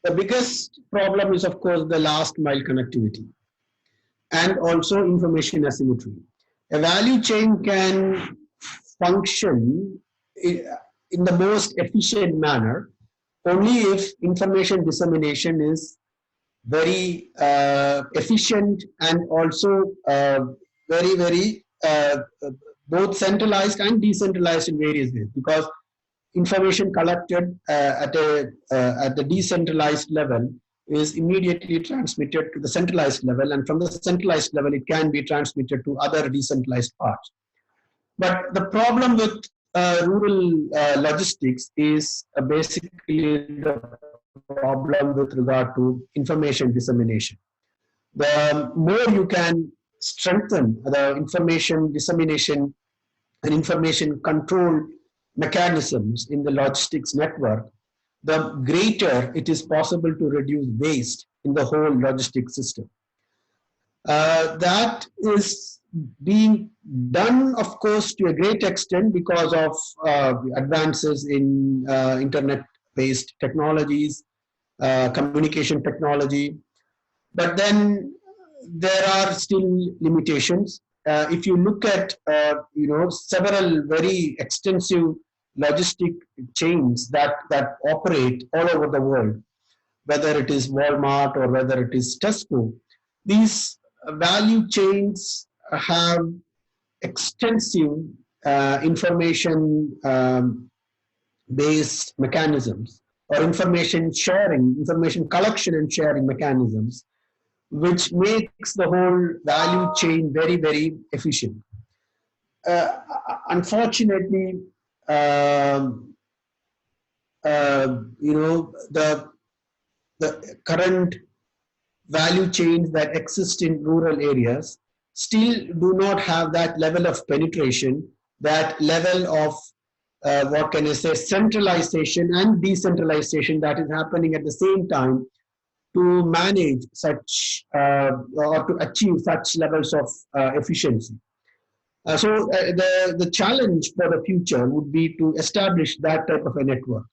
the biggest problem is, of course, the last mile connectivity and also information asymmetry. A value chain can function in the most efficient manner only if information dissemination is very efficient and also very both centralized and decentralized in various ways, because information collected at the decentralized level is immediately transmitted to the centralized level, and from the centralized level it can be transmitted to other decentralized parts. But the problem with rural logistics is basically the problem with regard to information dissemination. The more you can strengthen the information dissemination and information control mechanisms in the logistics network, the greater it is possible to reduce waste in the whole logistics system. That is being done, of course, to a great extent because of advances in internet-based technologies, communication technology. But then there are still limitations. If you look at several very extensive logistic chains that operate all over the world, whether it is Walmart or whether it is Tesco, these value chains have extensive information based mechanisms or information sharing, information collection and sharing mechanisms, which makes the whole value chain very, very efficient. Unfortunately, the current value chains that exist in rural areas still do not have that level of penetration, that level of what can I say, centralization and decentralization that is happening at the same time to manage such or to achieve such levels of efficiency. So the challenge for the future would be to establish that type of a network.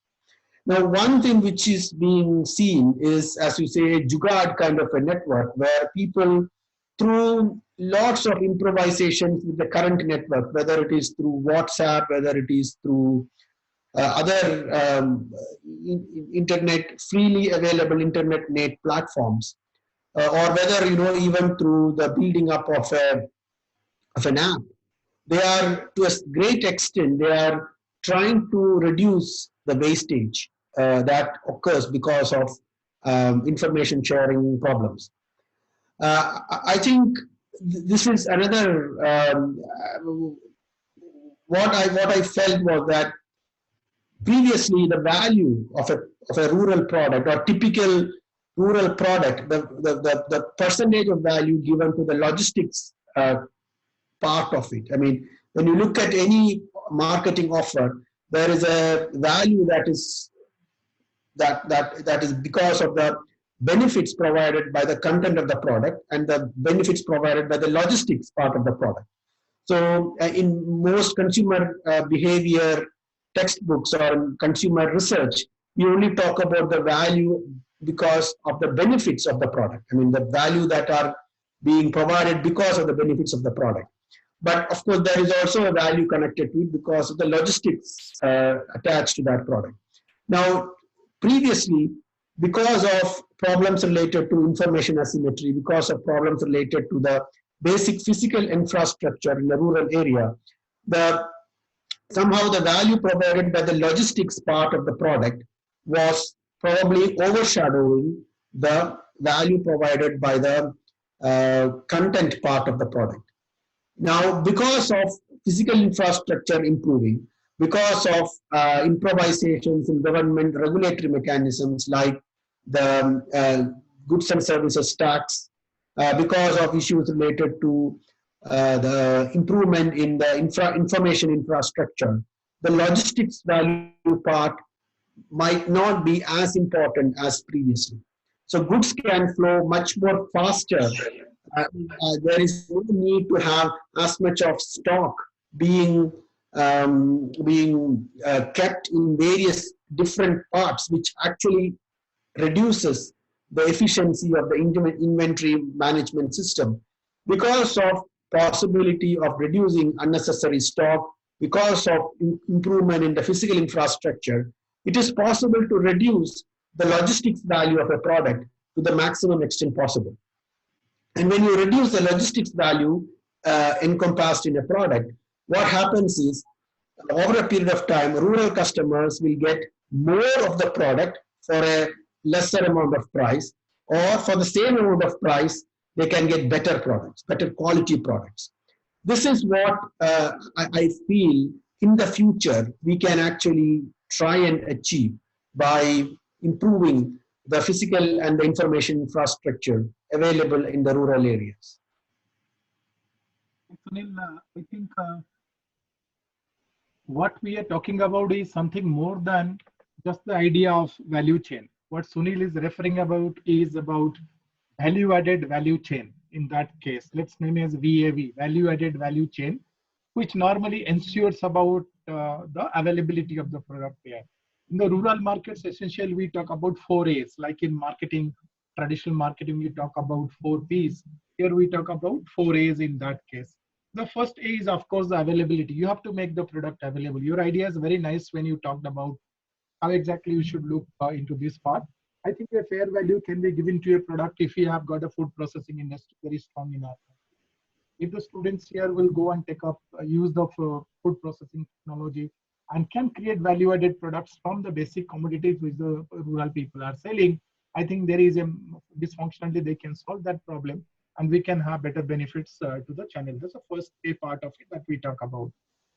Now, one thing which is being seen is, as you say, a Jugaad kind of a network where people, through lots of improvisations with the current network, whether it is through WhatsApp, whether it is through other internet, freely available internet platforms, or whether, even through the building up of an app, they are, to a great extent, they are trying to reduce the wastage that occurs because of information sharing problems. I think this is another, what I felt was that previously the value of a rural product or typical rural product, the percentage of value given to the logistics part of it. I mean, when you look at any marketing offer, there is a value that is because of the benefits provided by the content of the product and the benefits provided by the logistics part of the product. So in most consumer behavior textbooks or consumer research, you only talk about the value because of the benefits of the product. I mean, the value that are being provided because of the benefits of the product. But of course, there is also a value connected to it because of the logistics attached to that product. Now, previously, because of problems related to information asymmetry, because of problems related to the basic physical infrastructure in the rural area, somehow the value provided by the logistics part of the product was probably overshadowing the value provided by the content part of the product. Now, because of physical infrastructure improving, because of improvisations in government regulatory mechanisms like the goods and services tax, because of issues related to the improvement in the information infrastructure, the logistics value part might not be as important as previously. So goods can flow much more faster. There is no need to have as much of stock being kept in various different parts, which actually reduces the efficiency of the inventory management system. Because of possibility of reducing unnecessary stock, because of improvement in the physical infrastructure, it is possible to reduce the logistics value of a product to the maximum extent possible. And when you reduce the logistics value encompassed in a product, what happens is, over a period of time, rural customers will get more of the product for a lesser amount of price, or for the same amount of price, they can get better products, better quality products. This is what I feel in the future we can actually try and achieve by improving the physical and the information infrastructure available in the rural areas. Sunil, I think what we are talking about is something more than just the idea of value chain. What Sunil is referring about is about value added value chain. In that case, let's name it as VAV, value added value chain, which normally ensures about the availability of the product there. In the rural markets, essentially, we talk about 4 A's, like in marketing, traditional marketing, we talk about 4 P's. Here we talk about 4 A's in that case. The first A is, of course, the availability. You have to make the product available. Your idea is very nice when you talked about how exactly you should look into this part. I think a fair value can be given to a product if you have got a food processing industry very strong in our country. If the students here will go and take up use of food processing technology and can create value-added products from the basic commodities which the rural people are selling, I think there is a dysfunctionality they can solve that problem, and we can have better benefits to the channel. That's the first A part of it that we talk about.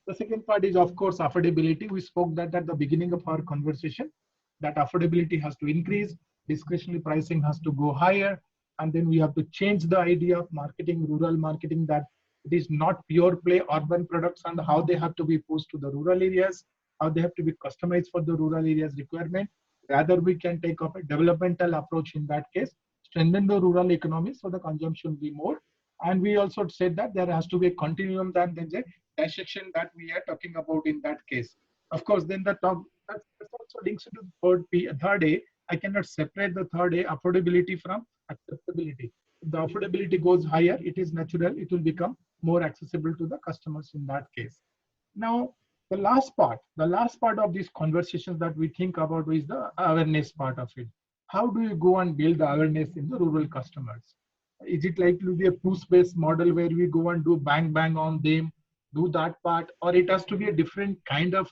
The second part is, of course, affordability. We spoke that at the beginning of our conversation, that affordability has to increase, discretionary pricing has to go higher, and then we have to change the idea of marketing, rural marketing, that it is not pure play urban products and how they have to be pushed to the rural areas, how they have to be customized for the rural areas requirement. Rather, we can take up a developmental approach in that case, strengthen the rural economy so the consumption will be more. And we also said that there has to be a continuum, than the dissection that we are talking about in that case. Of course, then the talk that also links to the third A. I cannot separate the third A, affordability, from acceptability. If the affordability goes higher, it is natural, it will become more accessible to the customers in that case. Now, the last part of these conversations that we think about is the awareness part of it. How do you go and build the awareness in the rural customers? Is it likely to be a push-based model where we go and do bang on them, do that part, or it has to be a different kind of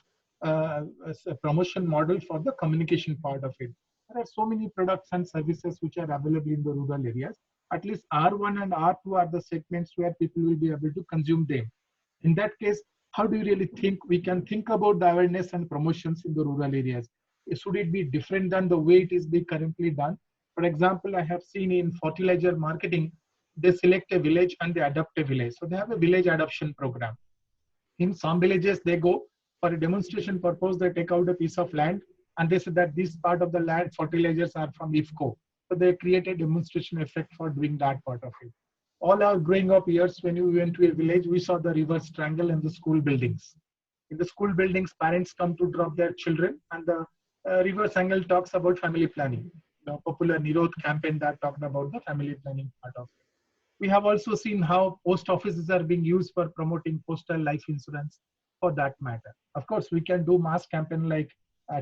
promotion model for the communication part of it? There are so many products and services which are available in the rural areas. At least R1 and R2 are the segments where people will be able to consume them. In that case, how do you really think we can think about the awareness and promotions in the rural areas? Should it be different than the way it is being currently done? For example, I have seen in fertilizer marketing, they select a village and they adopt a village. So they have a village adoption program. In some villages, they go for a demonstration purpose, they take out a piece of land and they say that this part of the land fertilizers are from IFCO. So they create a demonstration effect for doing that part of it. All our growing up years, when we went to a village, we saw the reverse triangle in the school buildings. In the school buildings, parents come to drop their children, and the reverse angle talks about family planning. The popular Nirodh campaign that talked about the family planning part of it. We have also seen how post offices are being used for promoting postal life insurance for that matter. Of course, we can do mass campaign like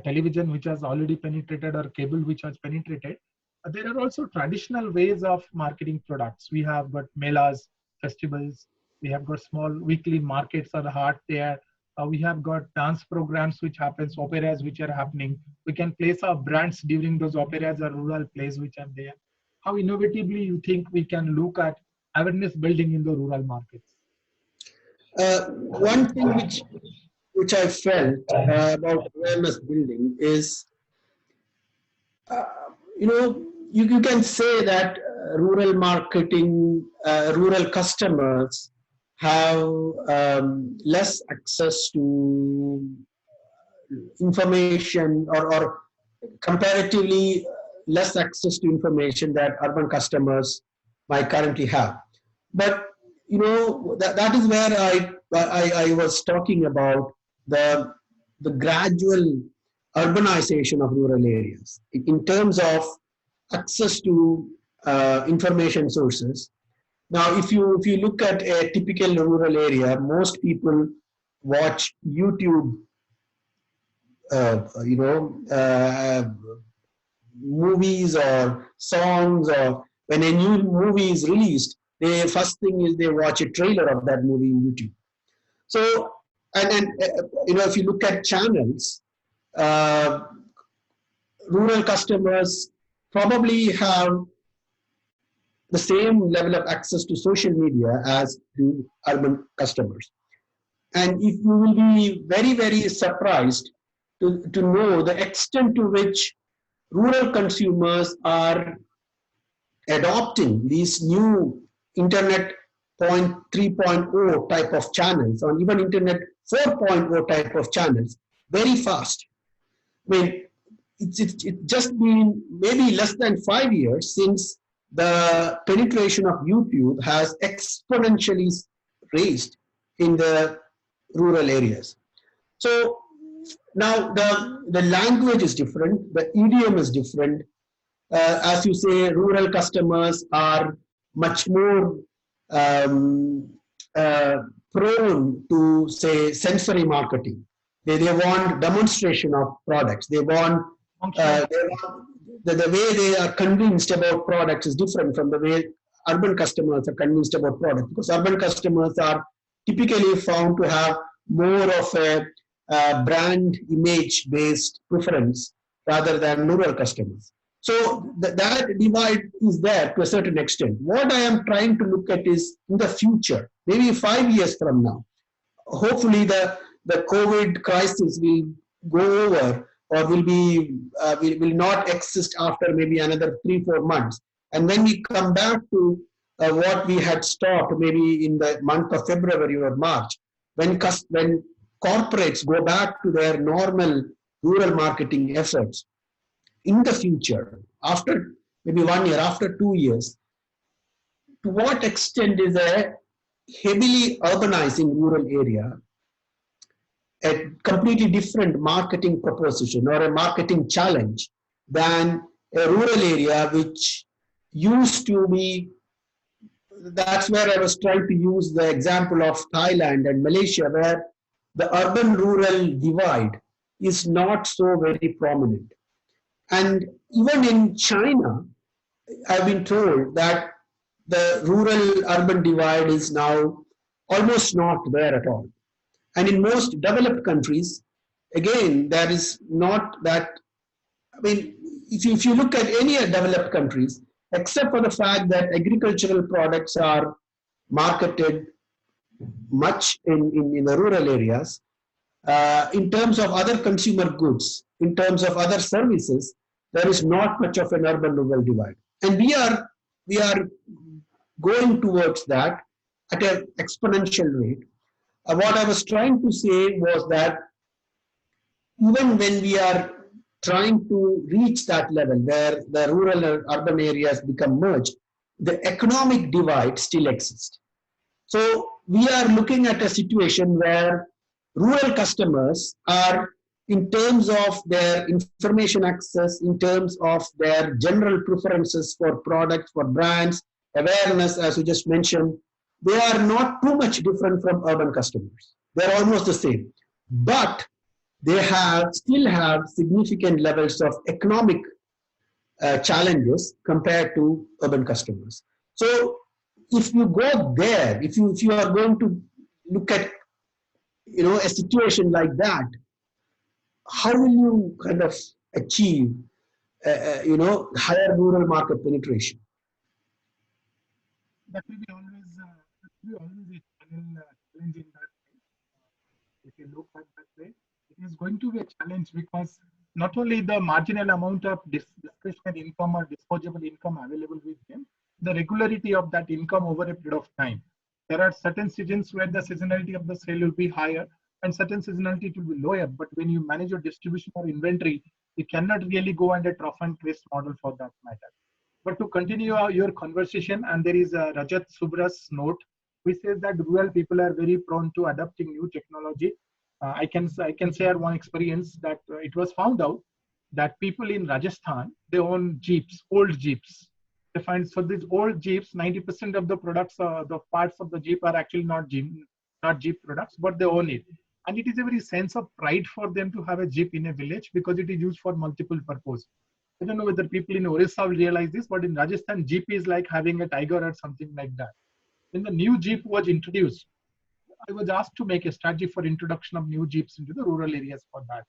television, which has already penetrated, or cable, which has penetrated. There are also traditional ways of marketing products. We have got melas, festivals. We have got small weekly markets are hard there. We have got dance programs which happens, operas which are happening. We can place our brands during those operas or rural plays which are there. How innovatively you think we can look at awareness building in the rural markets? One thing which I felt about awareness building is, you can say that rural marketing, rural customers have less access to information, or comparatively less access to information that urban customers might currently have. But that is where I was talking about the gradual urbanization of rural areas in terms of access to information sources. Now, if you look at a typical rural area, most people watch YouTube, movies or songs, or when a new movie is released, the first thing is they watch a trailer of that movie in YouTube. So, and if you look at channels, rural customers probably have the same level of access to social media as do urban customers. And if you will be very, very surprised to know the extent to which rural consumers are adopting these new Internet 3.0 type of channels, or even Internet 4.0 type of channels, very fast. I mean, it's just been maybe less than 5 years since the penetration of YouTube has exponentially raised in the rural areas. So now the language is different, the idiom is different. As you say, rural customers are much more prone to, say, sensory marketing. They want demonstration of products. They want the way they are convinced about products is different from the way urban customers are convinced about products, because urban customers are typically found to have more of a brand image based preference rather than rural customers. So that divide is there to a certain extent. What I am trying to look at is in the future, maybe 5 years from now, hopefully the COVID crisis will go over, or will not exist after maybe another 3-4 months. And when we come back to what we had stopped maybe in the month of February or March, when corporates go back to their normal rural marketing efforts, in the future, after maybe 1 year, after 2 years, to what extent is a heavily urbanizing rural area a completely different marketing proposition or a marketing challenge than a rural area which used to be? That's where I was trying to use the example of Thailand and Malaysia, where the urban-rural divide is not so very prominent. And even in China, I've been told that the rural-urban divide is now almost not there at all. And in most developed countries, again, there is not that. I mean, if you look at any developed countries, except for the fact that agricultural products are marketed much in the rural areas, in terms of other consumer goods, in terms of other services, there is not much of an urban-rural divide. And we are going towards that at an exponential rate. What I was trying to say was that even when we are trying to reach that level where the rural and urban areas become merged, the economic divide still exists. So we are looking at a situation where rural customers are, in terms of their information access, in terms of their general preferences for products, for brands, awareness, as you just mentioned, they are not too much different from urban customers. They're almost the same. But they still have significant levels of economic challenges compared to urban customers. So if you go there, if you are going to look at a situation like that, how will you kind of achieve higher rural market penetration? That will be always a challenge in that way. If you look at that way, it is going to be a challenge because not only the marginal amount of discretionary income or disposable income available with them, the regularity of that income over a period of time. There are certain seasons where the seasonality of the sale will be higher and certain seasonality it will be lower. But when you manage your distribution or inventory, you cannot really go under trough and twist model for that matter. But to continue your conversation, and there is a Rajat Subra's note, which says that rural people are very prone to adopting new technology. I can share one experience that it was found out that people in Rajasthan, they own jeeps, old jeeps. They find so these old jeeps, 90% of the products, the parts of the jeep are actually not jeep products, but they own it. And it is a very sense of pride for them to have a jeep in a village because it is used for multiple purposes. I don't know whether people in Orissa will realize this, but in Rajasthan, Jeep is like having a tiger or something like that. When the new Jeep was introduced, I was asked to make a strategy for introduction of new Jeeps into the rural areas for that.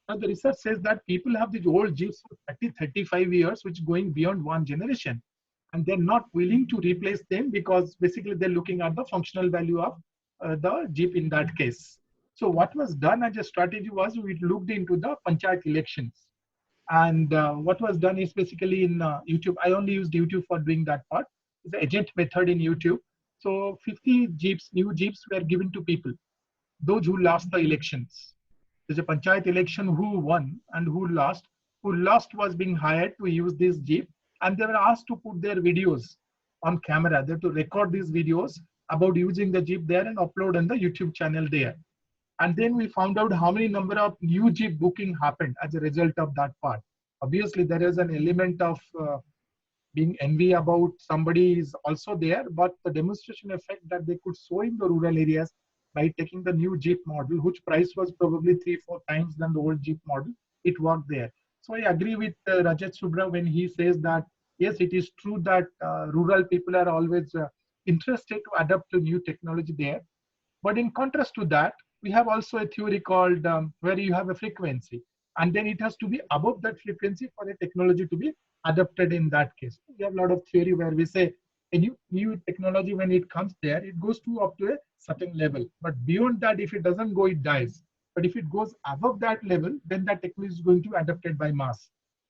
Now, the research says that people have these old Jeeps for 30, 35 years, which is going beyond one generation. And they're not willing to replace them because basically they're looking at the functional value of the Jeep in that case. So what was done as a strategy was we looked into the panchayat elections. And what was done is basically in YouTube, I only used YouTube for doing that part. It's the agent method in YouTube. So 50 Jeeps, new Jeeps were given to people, those who lost the elections. There's a panchayat election who won and who lost. Who lost was being hired to use this Jeep and they were asked to put their videos on camera. They had to record these videos about using the Jeep there and upload on the YouTube channel there. And then we found out how many number of new Jeep booking happened as a result of that part. Obviously, there is an element of being envy about somebody is also there, but the demonstration effect that they could show in the rural areas by taking the new Jeep model, which price was probably 3-4 times than the old Jeep model, it worked there. So I agree with Rajat Subra when he says that, yes, it is true that rural people are always interested to adapt to new technology there. But in contrast to that, we have also a theory called where you have a frequency, and then it has to be above that frequency for a technology to be adopted in that case. We have a lot of theory where we say a new technology, when it comes there, it goes to up to a certain level. But beyond that, if it doesn't go, it dies. But if it goes above that level, then that technology is going to be adopted by mass.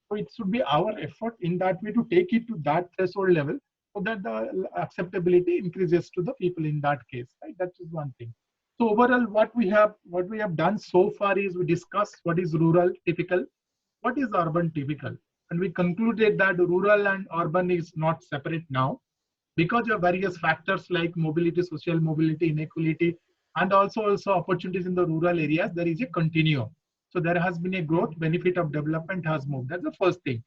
So it should be our effort in that way to take it to that threshold level so that the acceptability increases to the people in that case. Right? That is one thing. So overall, what we have done so far is we discussed what is rural typical, what is urban typical, and we concluded that rural and urban is not separate now because of various factors like mobility, social mobility, inequality, and also opportunities in the rural areas. There is a continuum. So there has been a growth, benefit of development has moved. That's the first thing.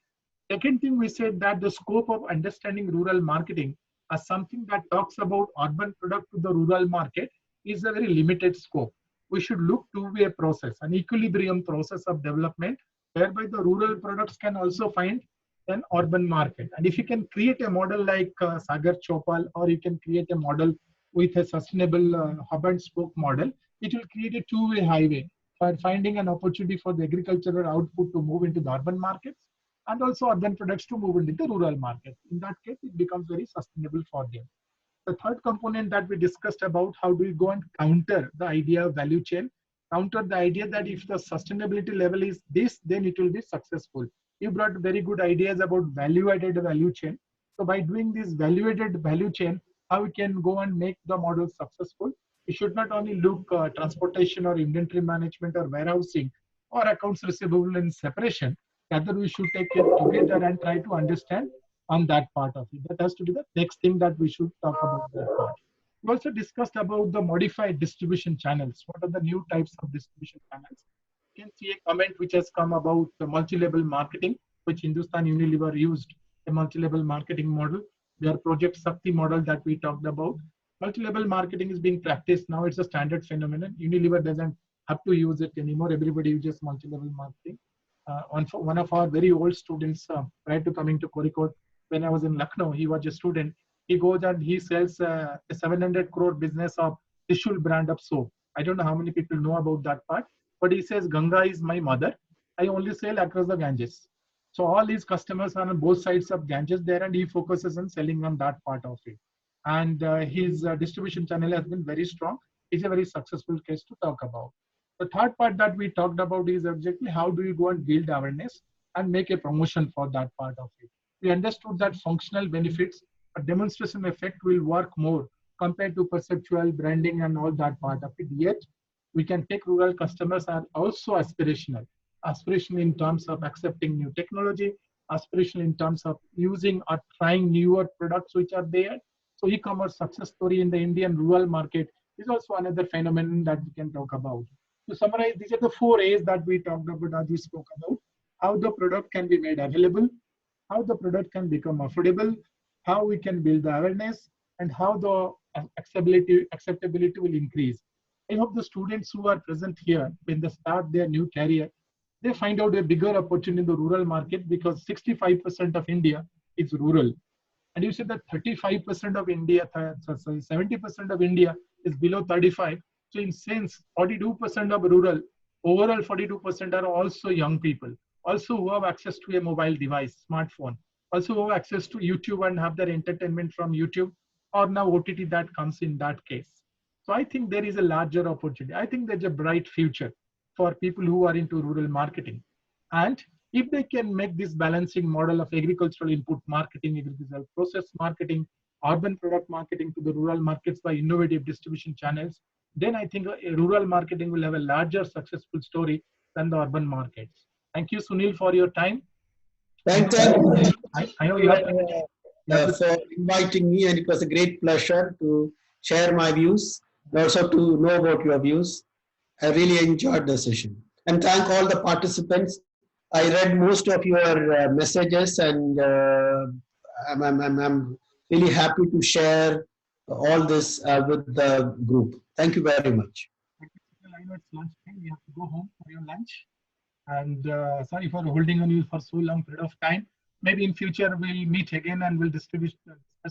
Second thing, we said that the scope of understanding rural marketing as something that talks about urban product to the rural market is a very limited scope. We should look to be a process, an equilibrium process of development, whereby the rural products can also find an urban market. And if you can create a model like Sagar Chopal, or you can create a model with a sustainable hub and spoke model, it will create a two-way highway for finding an opportunity for the agricultural output to move into the urban markets and also urban products to move into the rural market. In that case, it becomes very sustainable for them. The third component that we discussed about how do we go and counter the idea of value chain, counter the idea that if the sustainability level is this, then it will be successful. You brought very good ideas about value-added value chain. So by doing this value-added value chain, how we can go and make the model successful. We should not only look transportation or inventory management or warehousing or accounts receivable in separation. Rather, we should take it together and try to understand on that part of it. That has to be the next thing that we should talk about that part. We also discussed about the modified distribution channels. What are the new types of distribution channels? You can see a comment which has come about the multi-level marketing, which Hindustan Unilever used a multi-level marketing model. Their Project Sakti model that we talked about. Multi-level marketing is being practiced now. It's a standard phenomenon. Unilever doesn't have to use it anymore. Everybody uses multi-level marketing. One of our very old students, prior to coming to Kozhikode, when I was in Lucknow, he was a student. He goes and he sells a 700 crore business of Trishul brand of soap. I don't know how many people know about that part, but he says, Ganga is my mother. I only sell across the Ganges. So all his customers are on both sides of Ganges there, and he focuses on selling on that part of it. And his distribution channel has been very strong. It's a very successful case to talk about. The third part that we talked about is exactly how do you go and build awareness and make a promotion for that part of it. We understood that functional benefits, a demonstration effect will work more compared to perceptual branding and all that part of it. Yet, we can take rural customers are also aspirational. Aspirational in terms of accepting new technology, aspirational in terms of using or trying newer products which are there. So e-commerce success story in the Indian rural market is also another phenomenon that we can talk about. To summarize, these are the 4 A's that we talked about, as we spoke about. How the product can be made available, how the product can become affordable, how we can build the awareness, and how the acceptability will increase. I hope the students who are present here, when they start their new career, they find out a bigger opportunity in the rural market, because 65% of India is rural. And you said that 35% of India, sorry, 70% of India is below 35. So in sense, 42% of rural, overall 42% are also young people, also who have access to a mobile device, smartphone, also who have access to YouTube and have their entertainment from YouTube, or now OTT that comes in that case. So I think there is a larger opportunity. I think there's a bright future for people who are into rural marketing. And if they can make this balancing model of agricultural input marketing, agricultural process marketing, urban product marketing to the rural markets by innovative distribution channels, then I think rural marketing will have a larger successful story than the urban markets. Thank you, Sunil, for your time. Thank you. I know you have to For inviting me, and it was a great pleasure to share my views and also to know about your views. I really enjoyed the session. And thank all the participants. I read most of your messages, and I'm really happy to share all this with the group. Thank you very much. I know it's lunchtime. You have to go home for your lunch. And sorry for holding on you for so long period of time. Maybe in future we'll meet again and we'll discuss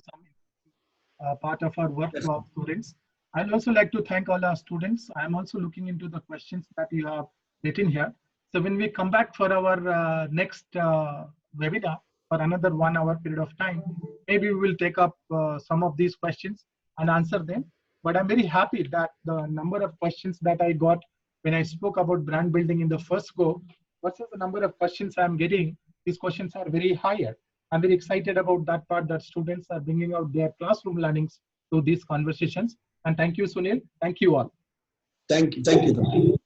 some part of our work to our students. I'd also like to thank all our students. I'm also looking into the questions that you have written here. So when we come back for our next webinar for another 1 hour period of time, maybe we will take up some of these questions and answer them. But I'm very happy that the number of questions that I got when I spoke about brand building in the first go versus the number of questions I'm getting, these questions are very higher. I'm very excited about that part, that students are bringing out their classroom learnings to these conversations. And thank you, Sunil. Thank you all. Thank you. Thank you.